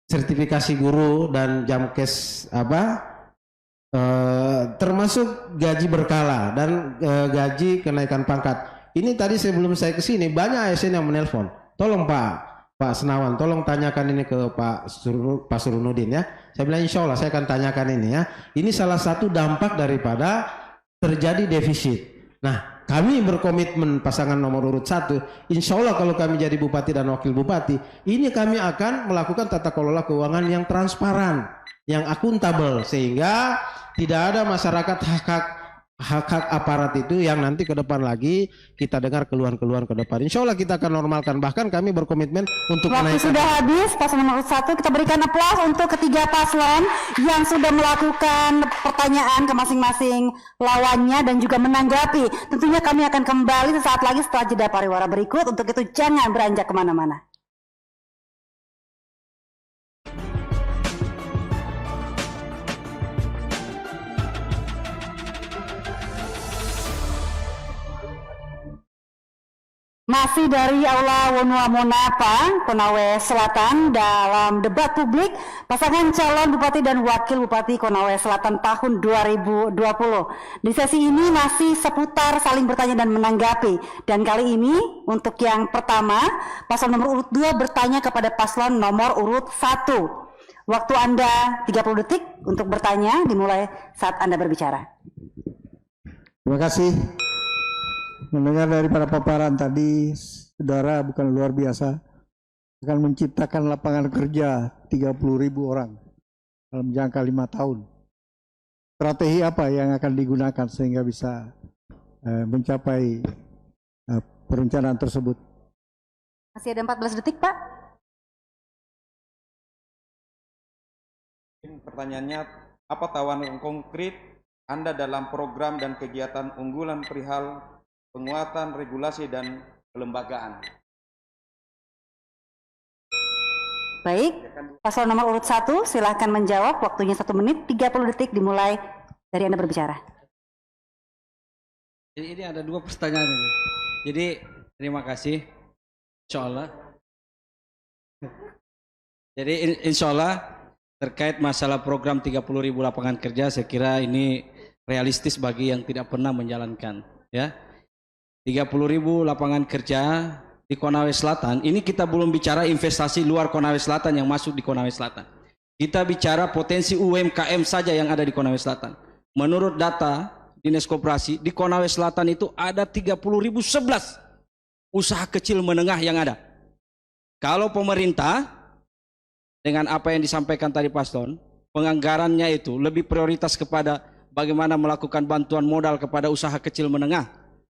sertifikasi guru dan jamkes termasuk gaji berkala dan gaji kenaikan pangkat. Ini tadi sebelum saya ke sini banyak ASN yang menelpon. Tolong Pak Senawan, tolong tanyakan ini ke Pak Surunudin ya. Saya bilang insya Allah saya akan tanyakan ini ya. Ini salah satu dampak daripada terjadi defisit. Nah, kami berkomitmen pasangan nomor urut 1, insya Allah kalau kami jadi bupati dan wakil bupati, ini kami akan melakukan tata kelola keuangan yang transparan, yang akuntabel, sehingga tidak ada masyarakat hak-hak aparat itu yang nanti ke depan lagi kita dengar keluhan-keluhan ke depan. Insya Allah kita akan normalkan, bahkan kami berkomitmen untuk Waktu sudah habis, paslon nomor 1. Kita berikan aplaus untuk ketiga paslon yang sudah melakukan pertanyaan ke masing-masing lawannya dan juga menanggapi. Tentunya kami akan kembali sesaat lagi setelah jeda pariwara berikut. Untuk itu jangan beranjak kemana-mana. Masih dari Aula Wonua Monapa, Konawe Selatan dalam debat publik pasangan calon bupati dan wakil bupati Konawe Selatan tahun 2020. Di sesi ini masih seputar saling bertanya dan menanggapi. Dan kali ini untuk yang pertama, paslon nomor urut 2 bertanya kepada paslon nomor urut 1. Waktu Anda 30 detik untuk bertanya dimulai saat Anda berbicara. Terima kasih. Mendengar daripada paparan tadi, saudara bukan luar biasa, akan menciptakan lapangan kerja 30.000 orang dalam jangka 5 tahun. Strategi apa yang akan digunakan sehingga bisa mencapai perencanaan tersebut? Masih ada 14 detik, Pak. Pertanyaannya, apa tawaran konkret Anda dalam program dan kegiatan unggulan perihal penguatan regulasi dan kelembagaan? Baik, paslon nomor urut 1 silahkan menjawab. Waktunya 1 menit 30 detik dimulai dari Anda berbicara. Jadi ini ada 2 pertanyaan ini. Jadi terima kasih. Insya Allah. Jadi insya Allah terkait masalah program 30.000 lapangan kerja, saya kira ini realistis bagi yang tidak pernah menjalankan. ya. 30.000 lapangan kerja di Konawe Selatan. Ini kita belum bicara investasi luar Konawe Selatan yang masuk di Konawe Selatan. Kita bicara potensi UMKM saja yang ada di Konawe Selatan. Menurut data Dinas Koperasi, di Konawe Selatan itu ada 30.011 usaha kecil menengah yang ada. Kalau pemerintah dengan apa yang disampaikan tadi Paslon, penganggarannya itu lebih prioritas kepada bagaimana melakukan bantuan modal kepada usaha kecil menengah,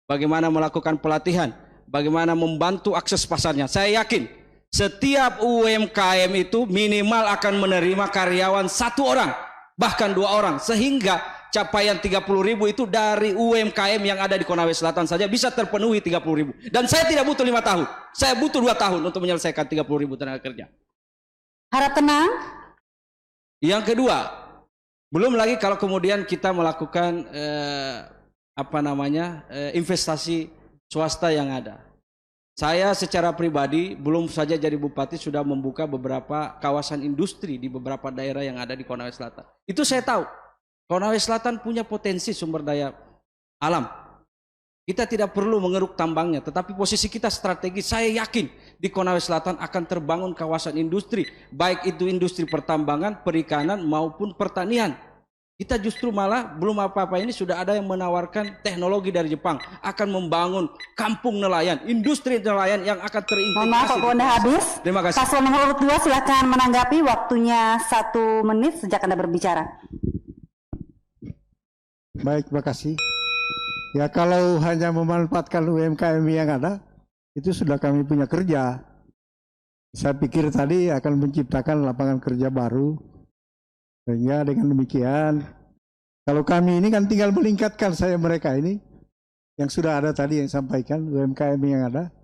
bagaimana melakukan pelatihan, bagaimana membantu akses pasarnya. Saya yakin setiap UMKM itu minimal akan menerima karyawan 1 orang, bahkan 2 orang, sehingga capaian 30.000 itu dari UMKM yang ada di Konawe Selatan saja bisa terpenuhi 30.000. Dan saya tidak butuh 5 tahun, saya butuh 2 tahun untuk menyelesaikan 30.000 tenaga kerja. Harap tenang. Yang kedua, belum lagi kalau kemudian kita melakukan investasi swasta yang ada. Saya secara pribadi belum saja jadi bupati sudah membuka beberapa kawasan industri di beberapa daerah yang ada di Konawe Selatan. Itu saya tahu. Konawe Selatan punya potensi sumber daya alam. Kita tidak perlu mengeruk tambangnya, tetapi posisi kita strategis. Saya yakin di Konawe Selatan akan terbangun kawasan industri, baik itu industri pertambangan, perikanan maupun pertanian. Kita justru malah belum apa-apa ini sudah ada yang menawarkan teknologi dari Jepang akan membangun kampung nelayan, industri nelayan yang akan terintegrasi. Mohon maaf, waktu Anda habis. Terima kasih. Paslon nomor urut 2 silakan menanggapi, waktunya 1 menit sejak Anda berbicara. Baik, terima kasih. Ya kalau hanya memanfaatkan UMKM yang ada, itu sudah kami punya kerja. Saya pikir tadi akan menciptakan lapangan kerja baru. Sehingga dengan demikian, kalau kami ini kan tinggal meningkatkan mereka ini, yang sudah ada tadi yang sampaikan, UMKM yang ada.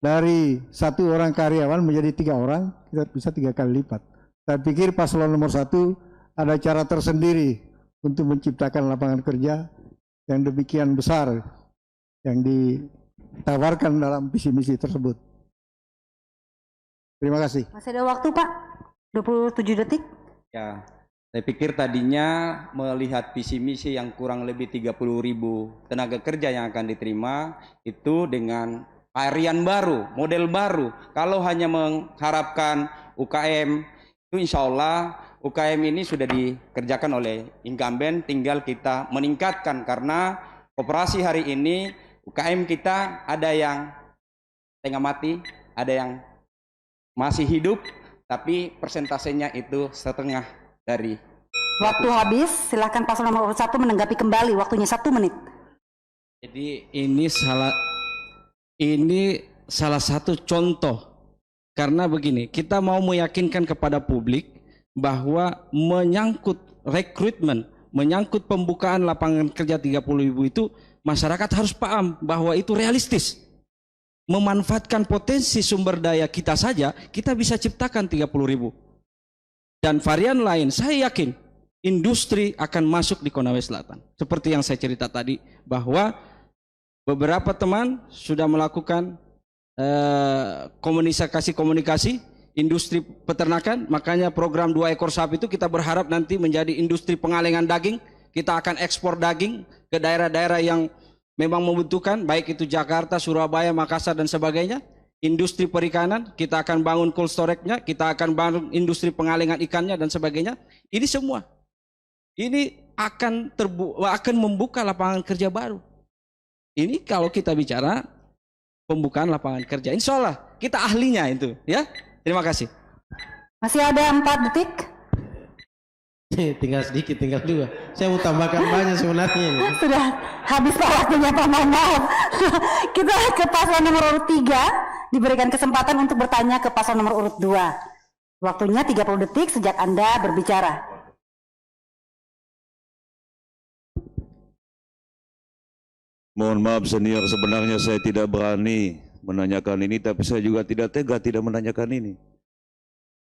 Dari 1 orang karyawan menjadi 3 orang, kita bisa 3 kali lipat. Saya pikir paslon nomor 1 ada cara tersendiri untuk menciptakan lapangan kerja yang demikian besar yang ditawarkan dalam visi misi tersebut. Terima kasih. Masih ada waktu Pak, 27 detik. Ya, saya pikir tadinya melihat visi misi yang kurang lebih 30.000 tenaga kerja yang akan diterima itu dengan varian baru, model baru. Kalau hanya mengharapkan UKM, itu insya Allah UKM ini sudah dikerjakan oleh incumbent, tinggal kita meningkatkan karena koperasi hari ini UKM kita ada yang setengah mati, ada yang masih hidup, tapi persentasenya itu setengah dari. Waktu habis, silakan paslon nomor urut 1 menanggapi kembali, waktunya 1 menit. Jadi ini salah satu contoh, karena begini, kita mau meyakinkan kepada publik bahwa menyangkut rekrutmen, menyangkut pembukaan lapangan kerja 30.000 itu masyarakat harus paham bahwa itu realistis. Memanfaatkan potensi sumber daya kita saja, kita bisa ciptakan 30.000. Dan varian lain, saya yakin industri akan masuk di Konawe Selatan. Seperti yang saya cerita tadi, bahwa beberapa teman sudah melakukan komunikasi industri peternakan, makanya program 2 ekor sapi itu kita berharap nanti menjadi industri pengalengan daging. Kita akan ekspor daging ke daerah-daerah yang memang membutuhkan, baik itu Jakarta, Surabaya, Makassar dan sebagainya. Industri perikanan, kita akan bangun cold storage-nya, kita akan bangun industri pengalengan ikannya dan sebagainya. Ini semua, ini akan membuka lapangan kerja baru. Ini kalau kita bicara pembukaan lapangan kerja, insya Allah kita ahlinya itu, ya. Terima kasih. Masih ada 4 detik. Tinggal sedikit, tinggal 2. Saya mau tambahkan banyak sebenarnya ini. Sudah habis Pak waktunya Pak, mohon maaf. Kita ke paslon nomor urut 3, diberikan kesempatan untuk bertanya ke paslon nomor urut 2. Waktunya 30 detik sejak Anda berbicara. Mohon maaf senior, sebenarnya saya tidak berani menanyakan ini, tapi saya juga tidak tega tidak menanyakan ini.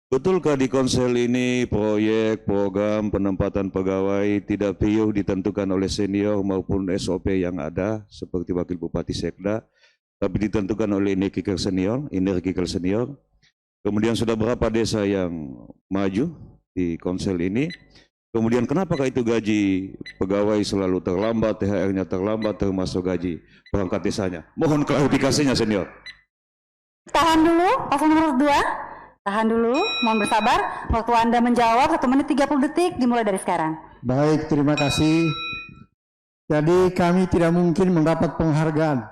Betulkah di konsel ini proyek, program, penempatan pegawai tidak piyuh ditentukan oleh senior maupun SOP yang ada seperti Wakil Bupati Sekda, tapi ditentukan oleh Energi Senior. Kemudian sudah berapa desa yang maju di konsel ini? Kemudian kenapakah itu gaji pegawai selalu terlambat, THR-nya terlambat, termasuk gaji perangkat desanya? Mohon klarifikasinya, senior. Tahan dulu, paslon nomor 2. Tahan dulu, mohon bersabar. Waktu Anda menjawab 1 menit 30 detik dimulai dari sekarang. Baik, terima kasih. Jadi kami tidak mungkin mendapat penghargaan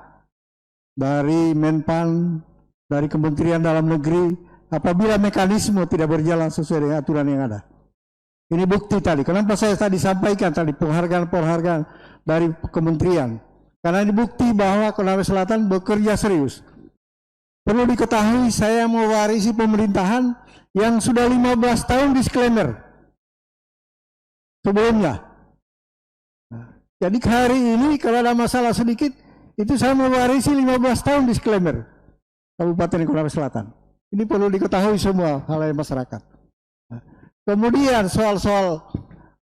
dari Menpan, dari Kementerian Dalam Negeri, apabila mekanisme tidak berjalan sesuai dengan aturan yang ada. Ini bukti tadi. Kenapa saya tadi sampaikan tadi penghargaan-penghargaan dari kementerian? Karena ini bukti bahwa Konawe Selatan bekerja serius. Perlu diketahui saya mewarisi pemerintahan yang sudah 15 tahun disclaimer sebelumnya. Jadi hari ini kalau ada masalah sedikit, itu saya mewarisi 15 tahun disclaimer Kabupaten Konawe Selatan. Ini perlu diketahui semua halayak masyarakat. Kemudian soal-soal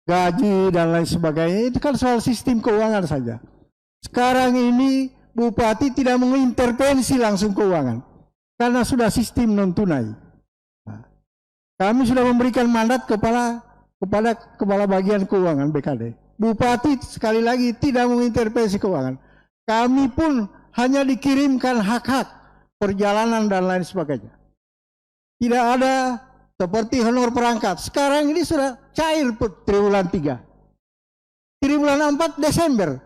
gaji dan lain sebagainya, itu kan soal sistem keuangan saja. Sekarang ini Bupati tidak mengintervensi langsung keuangan, karena sudah sistem non-tunai. Kami sudah memberikan mandat kepada Kepala Bagian Keuangan BKD. Bupati sekali lagi tidak mengintervensi keuangan. Kami pun hanya dikirimkan hak-hak perjalanan dan lain sebagainya. Tidak ada seperti honor perangkat. Sekarang ini sudah cair triwulan 3. Triwulan 4 Desember.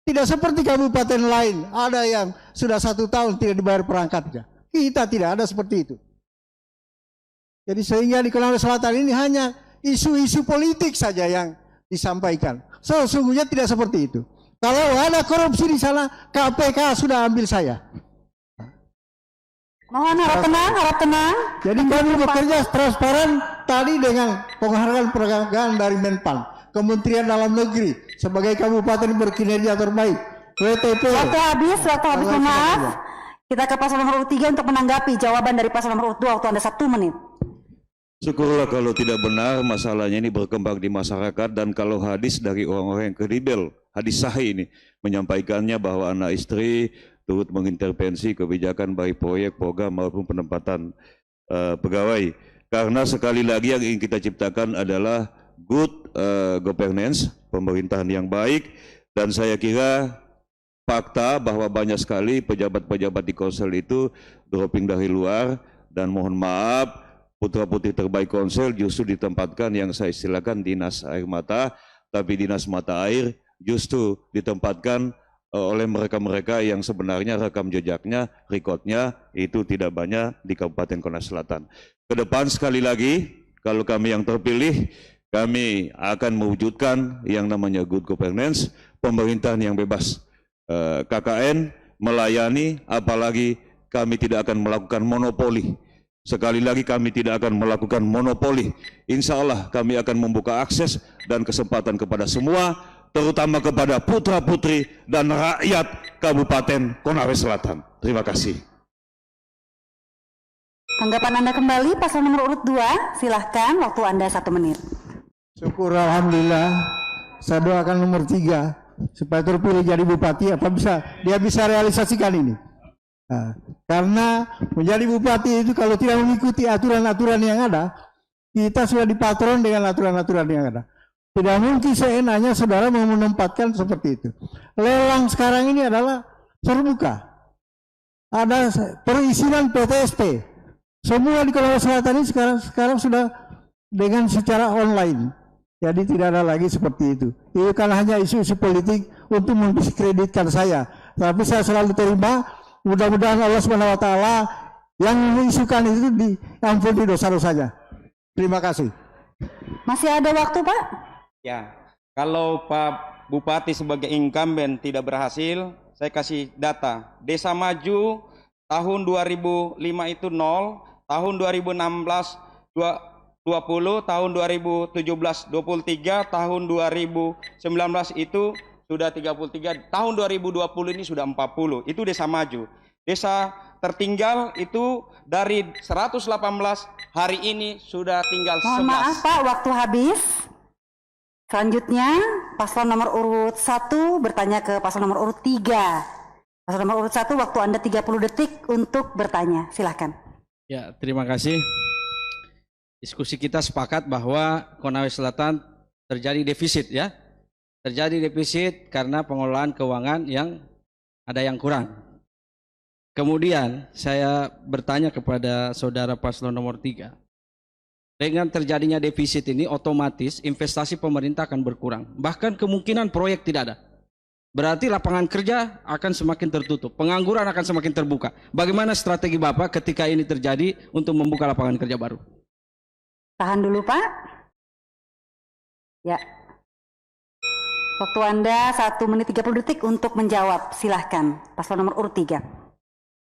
Tidak seperti kabupaten lain. Ada yang sudah 1 tahun tidak dibayar perangkatnya. Kita tidak ada seperti itu. Jadi sehingga di Konawe Selatan ini hanya isu-isu politik saja yang disampaikan. Sesungguhnya tidak seperti itu. Kalau ada korupsi di sana, KPK sudah ambil saya. Mohon harap tenang. Jadi kami bekerja transparan tadi dengan penghargaan dari Menpan, Kementerian Dalam Negeri sebagai kabupaten berkinerja terbaik. WTP. Waktu habis, mohon maaf. Kita ke paslon nomor 3 untuk menanggapi jawaban dari paslon nomor 2. Waktu Anda 1 menit. Syukurlah kalau tidak benar masalahnya ini berkembang di masyarakat, dan kalau hadis dari orang-orang yang kredibel, hadis sahih ini menyampaikannya bahwa anak istri turut mengintervensi kebijakan baik proyek, program maupun penempatan pegawai. Karena sekali lagi yang ingin kita ciptakan adalah good governance, pemerintahan yang baik, dan saya kira fakta bahwa banyak sekali pejabat-pejabat di Korsel itu dropping dari luar, dan mohon maaf putra-putri terbaik Korsel justru ditempatkan yang saya istilahkan dinas air mata, tapi dinas mata air justru ditempatkan oleh mereka-mereka yang sebenarnya rekam jejaknya, rekodnya itu tidak banyak di Kabupaten Konawe Selatan. Kedepan sekali lagi, kalau kami yang terpilih, kami akan mewujudkan yang namanya good governance, pemerintahan yang bebas, KKN, melayani, apalagi kami tidak akan melakukan monopoli. Sekali lagi kami tidak akan melakukan monopoli. Insya Allah kami akan membuka akses dan kesempatan kepada semua, terutama kepada putra-putri dan rakyat Kabupaten Konawe Selatan. Terima kasih. Tanggapan Anda kembali, paslon nomor urut 2. Silahkan, waktu Anda 1 menit. Syukur alhamdulillah. Saya doakan nomor 3 supaya terpilih jadi bupati, dia bisa realisasikan ini. Nah, karena menjadi bupati itu kalau tidak mengikuti aturan-aturan yang ada, kita sudah dipatron dengan aturan-aturan yang ada. Tidak mungkin seenaknya saudara mau menempatkan seperti itu. Lelang sekarang ini adalah terbuka. Ada perizinan PTSP. Semua di Konawe Selatan ini sekarang sudah dengan secara online. Jadi tidak ada lagi seperti itu. Itu kan hanya isu-isu politik untuk mendiskreditkan saya. Tapi saya selalu terima. Mudah-mudahan Allah SWT yang mengisukan itu diampuni dosa-dosanya. Terima kasih. Masih ada waktu, Pak? Ya, kalau Pak Bupati sebagai incumbent tidak berhasil, saya kasih data. Desa Maju tahun 2005 itu 0, tahun 2016 20, tahun 2017 23, tahun 2019 itu sudah 33, tahun 2020 ini sudah 40, itu Desa Maju. Desa tertinggal itu dari 118 hari ini sudah tinggal 11. Mohon maaf Pak, waktu habis. Selanjutnya paslon nomor urut 1 bertanya ke paslon nomor urut 3. Paslon nomor urut 1, waktu Anda 30 detik untuk bertanya, silahkan. Ya, terima kasih. Diskusi kita sepakat bahwa Konawe Selatan terjadi defisit ya. Terjadi defisit karena pengelolaan keuangan yang ada yang kurang. Kemudian saya bertanya kepada saudara paslon nomor 3. Dengan terjadinya defisit ini otomatis investasi pemerintah akan berkurang. Bahkan kemungkinan proyek tidak ada. Berarti lapangan kerja akan semakin tertutup. Pengangguran akan semakin terbuka. Bagaimana strategi Bapak ketika ini terjadi untuk membuka lapangan kerja baru? Tahan dulu Pak. Ya. Waktu Anda 1 menit 30 detik untuk menjawab. Silahkan, paslon nomor urut 3.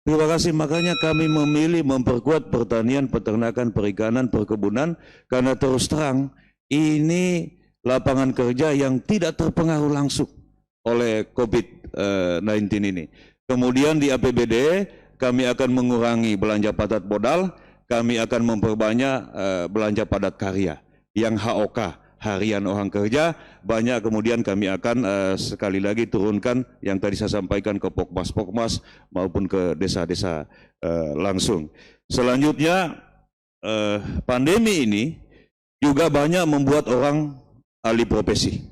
Terima kasih, makanya kami memilih memperkuat pertanian, peternakan, perikanan, perkebunan, karena terus terang ini lapangan kerja yang tidak terpengaruh langsung oleh COVID-19 ini. Kemudian di APBD kami akan mengurangi belanja padat modal, kami akan memperbanyak belanja padat karya yang HOK, harian orang kerja, banyak. Kemudian kami akan sekali lagi turunkan yang tadi saya sampaikan ke Pokmas maupun ke desa-desa langsung. Selanjutnya pandemi ini juga banyak membuat orang alih profesi,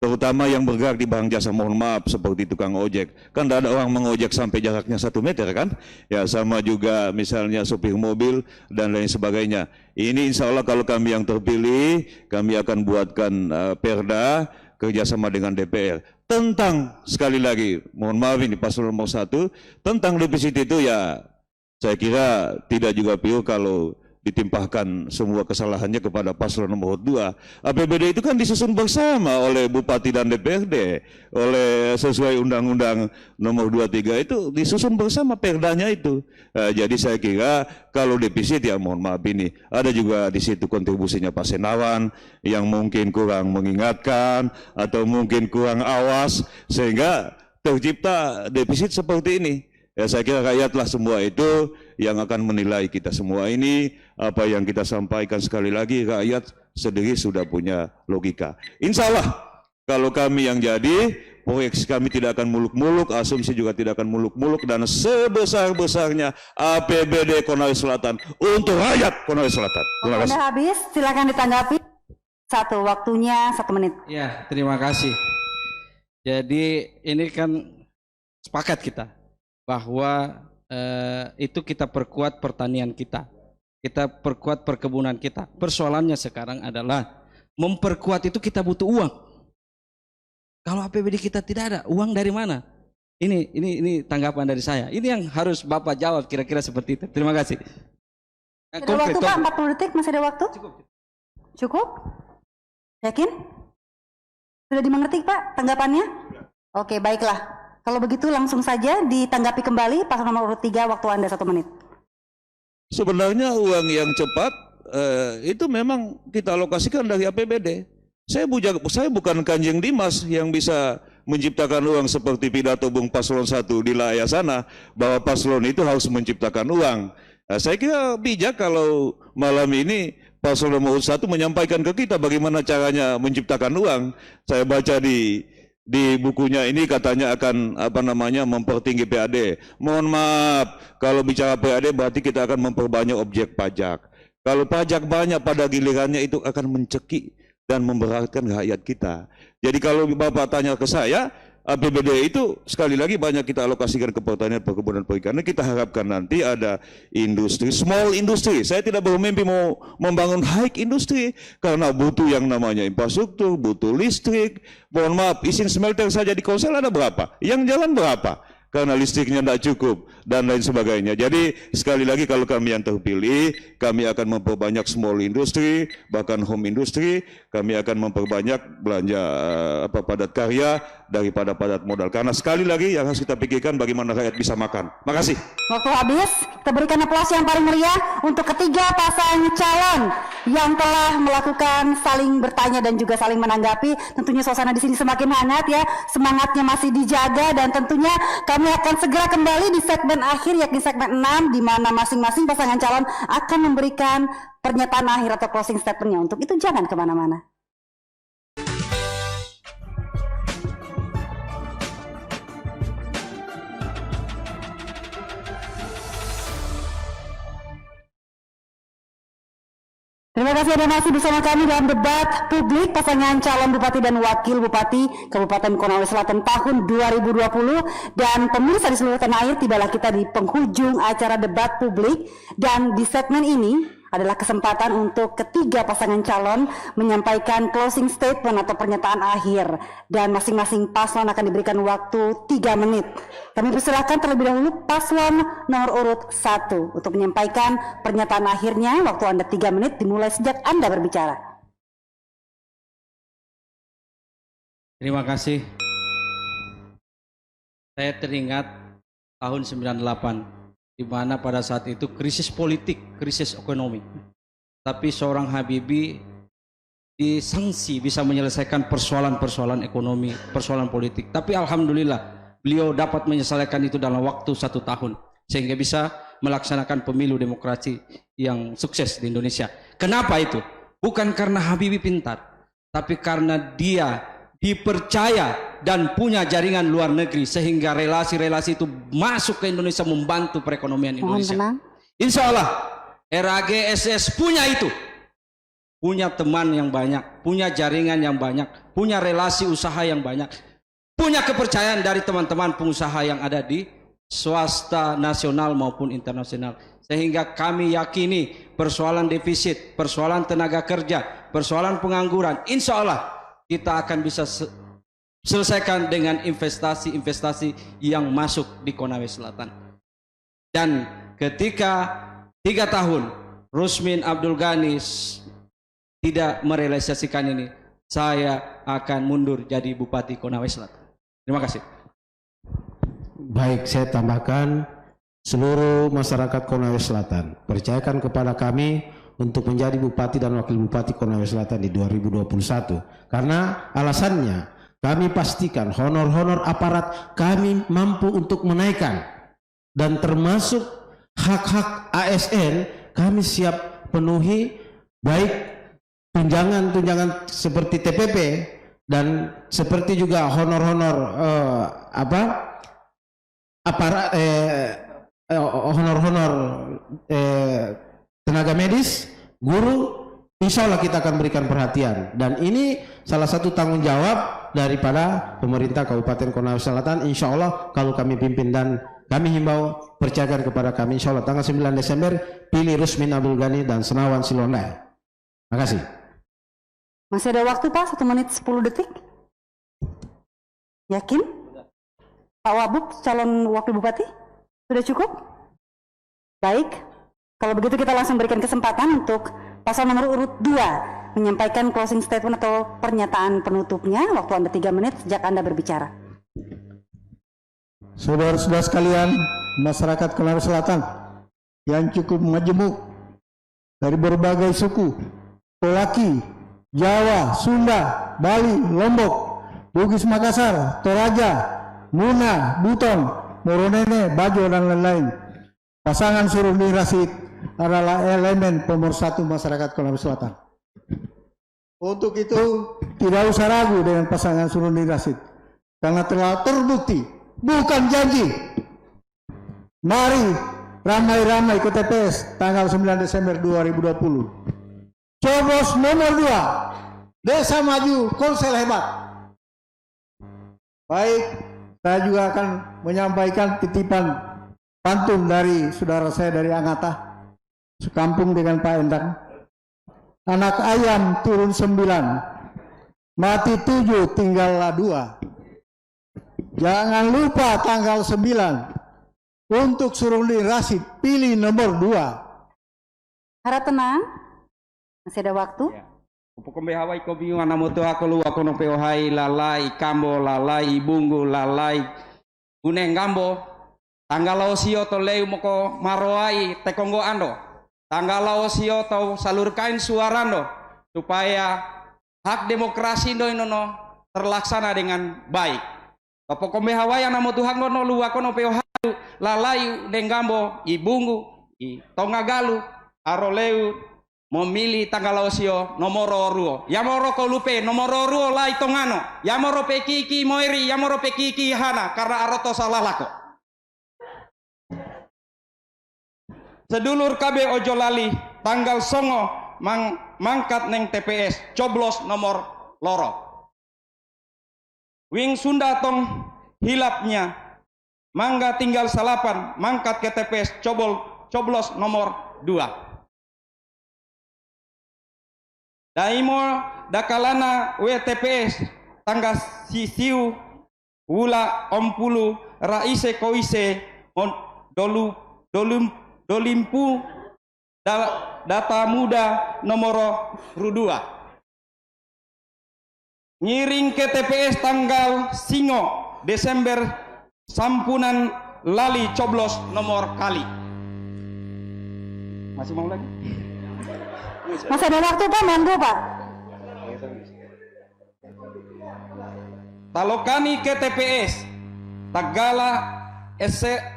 terutama yang bergerak di barang jasa. Mohon maaf, seperti tukang ojek, kan tidak ada orang mengojek sampai jaraknya 1 meter kan ya, sama juga misalnya sopir mobil dan lain sebagainya. Ini insya Allah kalau kami yang terpilih, kami akan buatkan perda kerjasama dengan DPR tentang, sekali lagi mohon maaf ini paslon nomor 1, tentang defisit itu ya saya kira tidak juga perlu kalau ditimpahkan semua kesalahannya kepada paslon nomor 2. APBD itu kan disusun bersama oleh Bupati dan DPRD, oleh sesuai Undang-Undang nomor 23 itu disusun bersama perdanya itu. Jadi saya kira kalau defisit ya mohon maaf ini ada juga di situ kontribusinya Pak Senawan yang mungkin kurang mengingatkan atau mungkin kurang awas sehingga tercipta defisit seperti ini. Ya, saya kira rakyatlah semua itu yang akan menilai kita semua ini. Apa yang kita sampaikan sekali lagi, rakyat sendiri sudah punya logika. Insya Allah kalau kami yang jadi, proyeksi kami tidak akan muluk-muluk, asumsi juga tidak akan muluk-muluk, dan sebesar-besarnya APBD Konawe Selatan untuk rakyat Konawe Selatan. Terima kasih. Anda habis, silakan ditanggapi. Waktunya 1 menit. Ya, terima kasih. Jadi ini kan sepakat kita bahwa itu kita perkuat pertanian kita perkuat perkebunan kita. Persoalannya sekarang adalah memperkuat itu kita butuh uang. Kalau APBD kita tidak ada, uang dari mana? Ini tanggapan dari saya. Ini yang harus Bapak jawab kira-kira seperti itu. Terima kasih. Ada waktu Pak, 40 detik masih ada waktu? Cukup? Yakin? Sudah dimengerti Pak tanggapannya? Oke, baiklah. Kalau begitu langsung saja ditanggapi kembali paslon nomor urut 3, waktu Anda 1 menit. Sebenarnya uang yang cepat itu memang kita alokasikan dari APBD. Saya bukan Kanjeng Dimas yang bisa menciptakan uang seperti pidato Bung Paslon 1 di layar sana bahwa paslon itu harus menciptakan uang. Nah, saya kira bijak kalau malam ini paslon nomor 1 menyampaikan ke kita bagaimana caranya menciptakan uang. Saya baca di bukunya ini katanya akan mempertinggi PAD. Mohon maaf, kalau bicara PAD berarti kita akan memperbanyak objek pajak. Kalau pajak banyak pada gilirannya itu akan mencekik dan memberatkan rakyat kita. Jadi kalau Bapak tanya ke saya, APBD itu sekali lagi banyak kita alokasikan ke pertanian, perkebunan, perikanan. Kita harapkan nanti ada industri, small industri. Saya tidak bermimpi mau membangun high industri karena butuh yang namanya infrastruktur, butuh listrik. Mohon maaf, izin smelter saja di Korsel ada berapa? Yang jalan berapa? Karena listriknya tidak cukup dan lain sebagainya. Jadi sekali lagi kalau kami yang terpilih, kami akan memperbanyak small industry, bahkan home industry. Kami akan memperbanyak belanja padat karya daripada padat modal. Karena sekali lagi yang harus kita pikirkan bagaimana rakyat bisa makan. Makasih. Waktu habis, kita berikan aplaus yang paling meriah untuk ketiga pasang calon yang telah melakukan saling bertanya dan juga saling menanggapi. Tentunya suasana di sini semakin hangat ya, semangatnya masih dijaga dan tentunya kami akan segera kembali di segmen akhir yakni segmen 6 di mana masing-masing pasangan calon akan memberikan pernyataan akhir atau closing statement-nya. Untuk itu jangan kemana-mana. Terima Terima kasih Anda masih bersama kami dalam debat publik pasangan calon Bupati dan Wakil Bupati Kabupaten Konawe Selatan tahun 2020. Dan pemirsa di seluruh tanah air, tibalah kita di penghujung acara debat publik. Dan di segmen ini adalah kesempatan untuk ketiga pasangan calon menyampaikan closing statement atau pernyataan akhir. Dan masing-masing paslon akan diberikan waktu 3 menit. Kami persilakan terlebih dahulu paslon nomor urut 1 untuk menyampaikan pernyataan akhirnya. Waktu Anda 3 menit dimulai sejak Anda berbicara. Terima kasih. Saya teringat tahun 98, di mana pada saat itu krisis politik, krisis ekonomi. Tapi seorang Habibie disangsi bisa menyelesaikan persoalan-persoalan ekonomi, persoalan politik. Tapi alhamdulillah beliau dapat menyelesaikan itu dalam waktu 1 tahun. Sehingga bisa melaksanakan pemilu demokrasi yang sukses di Indonesia. Kenapa itu? Bukan karena Habibie pintar, tapi karena dia dipercaya dan punya jaringan luar negeri sehingga relasi-relasi itu masuk ke Indonesia membantu perekonomian Indonesia. Insya Allah RAGSS punya itu, punya teman yang banyak, punya jaringan yang banyak, punya relasi usaha yang banyak, punya kepercayaan dari teman-teman pengusaha yang ada di swasta nasional maupun internasional. Sehingga kami yakini persoalan defisit, persoalan tenaga kerja, persoalan pengangguran, insya Allah kita akan bisa selesaikan dengan investasi-investasi yang masuk di Konawe Selatan. Dan ketika 3 tahun Rusmin Abdul Ghani tidak merealisasikan ini, saya akan mundur jadi Bupati Konawe Selatan. Terima kasih. Baik, saya tambahkan seluruh masyarakat Konawe Selatan percayakan kepada kami untuk menjadi Bupati dan Wakil Bupati Konawe Selatan di 2021. Karena alasannya kami pastikan honor-honor aparat kami mampu untuk menaikkan, dan termasuk hak-hak ASN kami siap penuhi, baik tunjangan-tunjangan seperti TPP dan seperti juga honor-honor honor-honor tenaga medis, guru, insya Allah kita akan berikan perhatian. Dan ini salah satu tanggung jawab daripada pemerintah Kabupaten Konawe Selatan. Insya Allah kalau kami pimpin dan kami himbau, percayakan kepada kami. Insya Allah tanggal 9 Desember pilih Rusmin Abdul Ghani dan Senawan Silondai. Terima kasih. Masih ada waktu Pak, 1 menit 10 detik. Yakin? Pak Wabub, calon Wakil Bupati, sudah cukup? Baik. Kalau begitu kita langsung berikan kesempatan untuk paslon nomor urut 2 menyampaikan closing statement atau pernyataan penutupnya. Waktu Anda 3 menit sejak Anda berbicara. Saudara-saudara sekalian, masyarakat Konawe Selatan yang cukup majemuk dari berbagai suku, Polaki, Jawa, Sunda, Bali, Lombok, Bugis Makassar, Toraja, Muna, Buton, Moronene, Bajo, dan lain-lain. Pasangan Suruni Rasid adalah elemen pemersatu masyarakat Konawe Selatan. Untuk itu tidak usah ragu dengan pasangan Suruni Rasid, karena telah terbukti, bukan janji. Mari ramai-ramai ke TPS tanggal 9 Desember 2020. Coblos nomor 2, Desa Maju, Konsel Hebat. Baik, saya juga akan menyampaikan titipan pantun dari saudara saya dari Angata, sekampung dengan Pak Endang. Anak ayam turun 9, mati 7, tinggallah 2. Jangan lupa tanggal 9 untuk Suruni Rasid, pilih nomor 2. Harap tenang, masih ada waktu. Upukombe hawai ko bingung anamoto ako luwa kono peohai lalai kambo lalai ibungu lalai uneng gambo tanggalao sio to leu moko maroai tekonggo ando tanggalao sio to salurkain suarando supaya hak demokrasi inono terlaksana dengan baik. Upukombe hawai anamoto hangono luwa kono peohai lalai uneng gambo ibungu i tongagalu aroleu memilih tanggal osio nomoro ruo yamoro ko lupe nomoro ruo lai tongano yamoro pekiki moiri yamoro pekiki hana karena aroto salah lako sedulur KB ojo lali tanggal songo mangkat neng TPS coblos nomor loro. Wing Sunda tong hilapnya mangga tinggal salapan mangkat ke TPS coblos nomor 2. Daimo dakalana WTPS tangga sisiu wula ompulu raise koise dolimpu data muda nomor 2. Ngiring ke TPS tanggal Singo Desember sampunan lali coblos nomor kali. Masih mau lagi? Masih ada waktu Pak, monggo Pak. Talokani ke TPS Tagala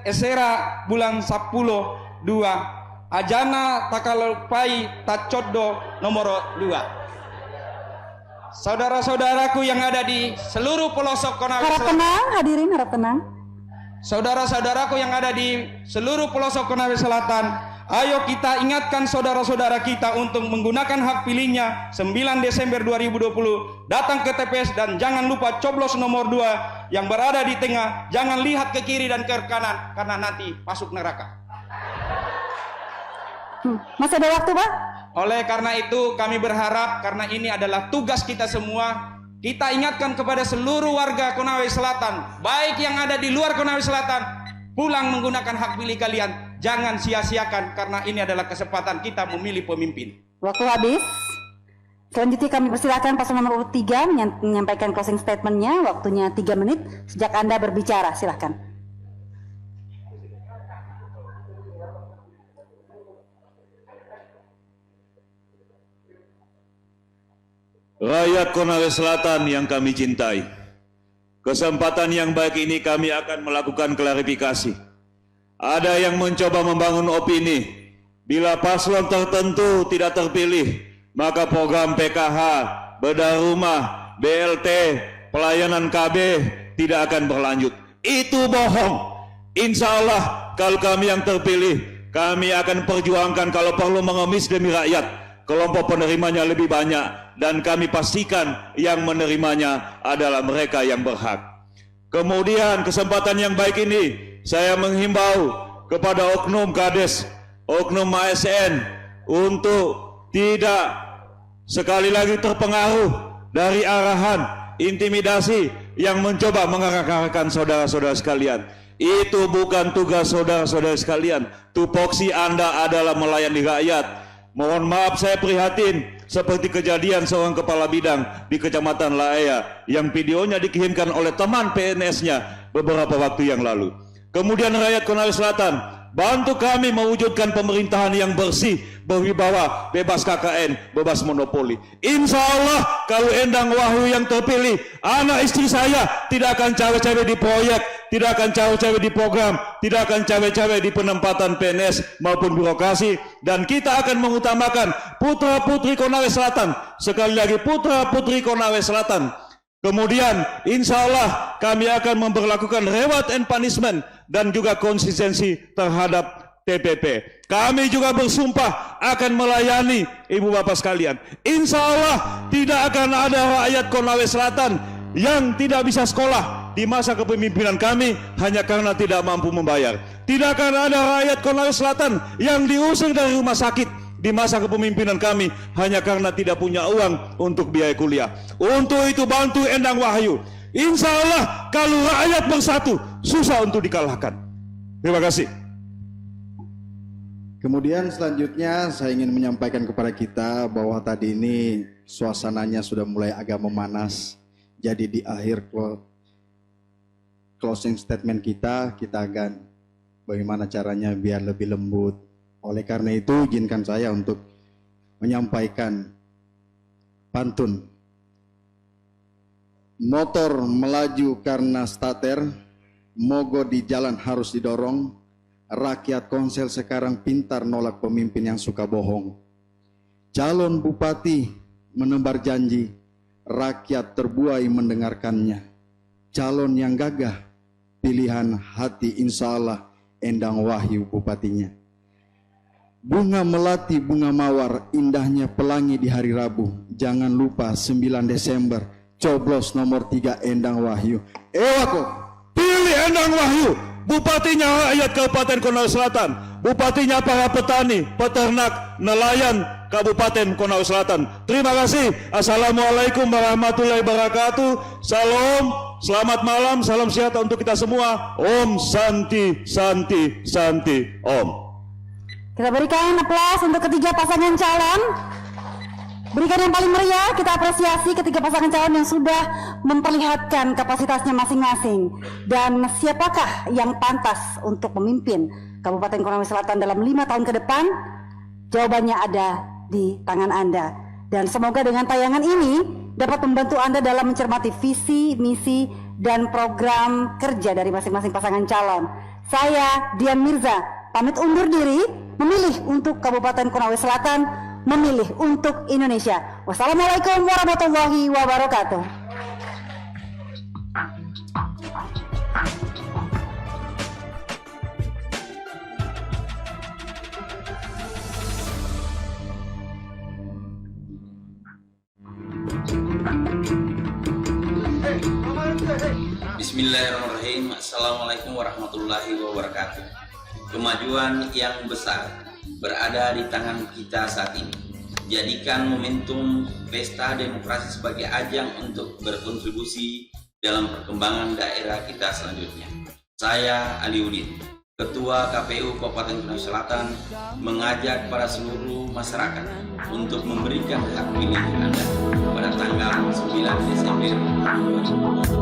Esera bulan 10 2 Ajana Takalopai Tacodo nomor 2. Saudara-saudaraku yang ada di seluruh pelosok Konawe Harap Selatan. tenang, hadirin harap tenang. Saudara-saudaraku yang ada di seluruh pelosok Konawe Selatan, ayo kita ingatkan saudara-saudara kita untuk menggunakan hak pilihnya 9 Desember 2020. Datang ke TPS dan jangan lupa coblos nomor 2 yang berada di tengah. Jangan lihat ke kiri dan ke kanan karena nanti masuk neraka. Masih ada waktu Pak? Oleh karena itu kami berharap, karena ini adalah tugas kita semua, kita ingatkan kepada seluruh warga Konawe Selatan, baik yang ada di luar Konawe Selatan, pulang menggunakan hak pilih kalian. Jangan sia-siakan karena ini adalah kesempatan kita memilih pemimpin. Waktu habis. Selanjutnya kami persilakan paslon nomor urut 3 menyampaikan closing statementnya. Waktunya 3 menit sejak Anda berbicara, silakan. Rakyat Konawe Selatan yang kami cintai, kesempatan yang baik ini kami akan melakukan klarifikasi. Ada yang mencoba membangun opini, bila paslon tertentu tidak terpilih, maka program PKH, bedah rumah, BLT, pelayanan KB tidak akan berlanjut. Itu bohong. Insya Allah kalau kami yang terpilih, kami akan perjuangkan kalau perlu mengemis demi rakyat. Kelompok penerimanya lebih banyak dan kami pastikan yang menerimanya adalah mereka yang berhak. Kemudian kesempatan yang baik ini saya menghimbau kepada oknum Kades, oknum ASN untuk tidak sekali lagi terpengaruh dari arahan intimidasi yang mencoba mengarah-arahkan saudara-saudara sekalian. Itu bukan tugas saudara-saudara sekalian. Tupoksi Anda adalah melayani rakyat. Mohon maaf, saya prihatin seperti kejadian seorang kepala bidang di Kecamatan Laaya yang videonya dikirimkan oleh teman PNS-nya beberapa waktu yang lalu. Kemudian rakyat Konawe Selatan, bantu kami mewujudkan pemerintahan yang bersih, berwibawa, bebas KKN, bebas monopoli. Insya Allah kalau Endang Wahyu yang terpilih, anak istri saya tidak akan cawe-cawe di proyek, tidak akan cawe-cawe di program, tidak akan cawe-cawe di penempatan PNS maupun birokrasi, dan kita akan mengutamakan putra-putri Konawe Selatan. Sekali lagi, putra-putri Konawe Selatan. Kemudian insya Allah kami akan memberlakukan reward and punishment dan juga konsistensi terhadap TPP. Kami juga bersumpah akan melayani ibu bapak sekalian. Insya Allah tidak akan ada rakyat Konawe Selatan yang tidak bisa sekolah di masa kepemimpinan kami hanya karena tidak mampu membayar. Tidak akan ada rakyat Konawe Selatan yang diusir dari rumah sakit di masa kepemimpinan kami hanya karena tidak punya uang untuk biaya kuliah. Untuk itu bantu Endang Wahyu. Insya Allah kalau rakyat bersatu susah untuk dikalahkan. Terima kasih. Kemudian selanjutnya saya ingin menyampaikan kepada kita bahwa tadi ini suasananya sudah mulai agak memanas. Jadi di akhir closing statement kita akan bagaimana caranya biar lebih lembut. Oleh karena itu izinkan saya untuk menyampaikan pantun. Motor melaju karena starter, mogok di jalan harus didorong. Rakyat Konsel sekarang pintar nolak pemimpin yang suka bohong. Calon bupati menebar janji, rakyat terbuai mendengarkannya. Calon yang gagah, pilihan hati insya Allah Endang Wahyu bupatinya. Bunga melati, bunga mawar, indahnya pelangi di hari Rabu. Jangan lupa 9 Desember, coblos nomor 3 Endang Wahyu. Ewako. Pilih Endang Wahyu, Bupatinya rakyat Kabupaten Konawe Selatan, Bupatinya para petani, peternak, nelayan Kabupaten Konawe Selatan. Terima kasih. Assalamualaikum warahmatullahi wabarakatuh. Salam, selamat malam, salam sejahtera untuk kita semua. Om Santi, Santi, Santi, Om. Kita berikan aplaus untuk ketiga pasangan calon. Berikan yang paling meriah, kita apresiasi ketiga pasangan calon yang sudah memperlihatkan kapasitasnya masing-masing. Dan siapakah yang pantas untuk memimpin Kabupaten Konawe Selatan dalam 5 tahun ke depan? Jawabannya ada di tangan Anda. Dan semoga dengan tayangan ini dapat membantu Anda dalam mencermati visi, misi, dan program kerja dari masing-masing pasangan calon. Saya, Dian Mirza, pamit undur diri, memilih untuk Kabupaten Konawe Selatan, memilih untuk Indonesia. Wassalamualaikum warahmatullahi wabarakatuh. Bismillahirrahmanirrahim. Assalamualaikum warahmatullahi wabarakatuh. Kemajuan yang besar berada di tangan kita saat ini. Jadikan momentum pesta demokrasi sebagai ajang untuk berkontribusi dalam perkembangan daerah kita selanjutnya. Saya Aliuddin, Ketua KPU Kabupaten Konawe Selatan, mengajak para seluruh masyarakat untuk memberikan hak pilih Anda pada tanggal 9 Desember 2020.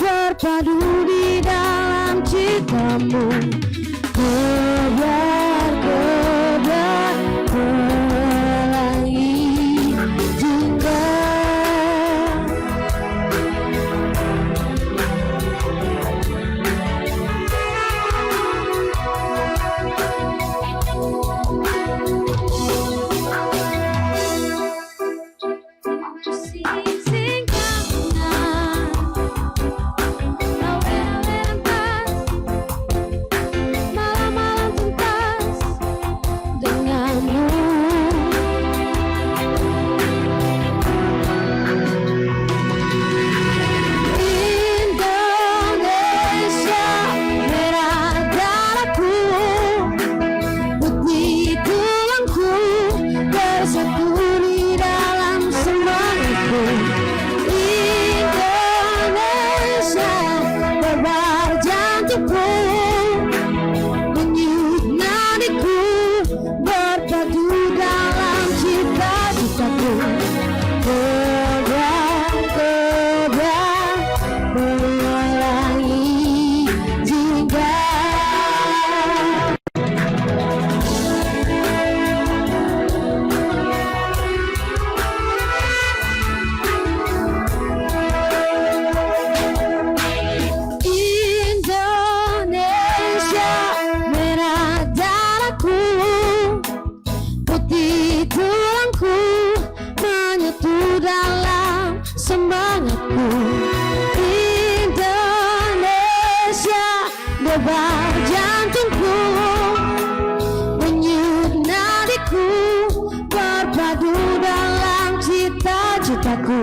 Berpadu di dalam citamu, kebar-kebar pelangi jingga. Malam-malam detak jantungku, denyut nadiku berpadu dalam cita-citaku.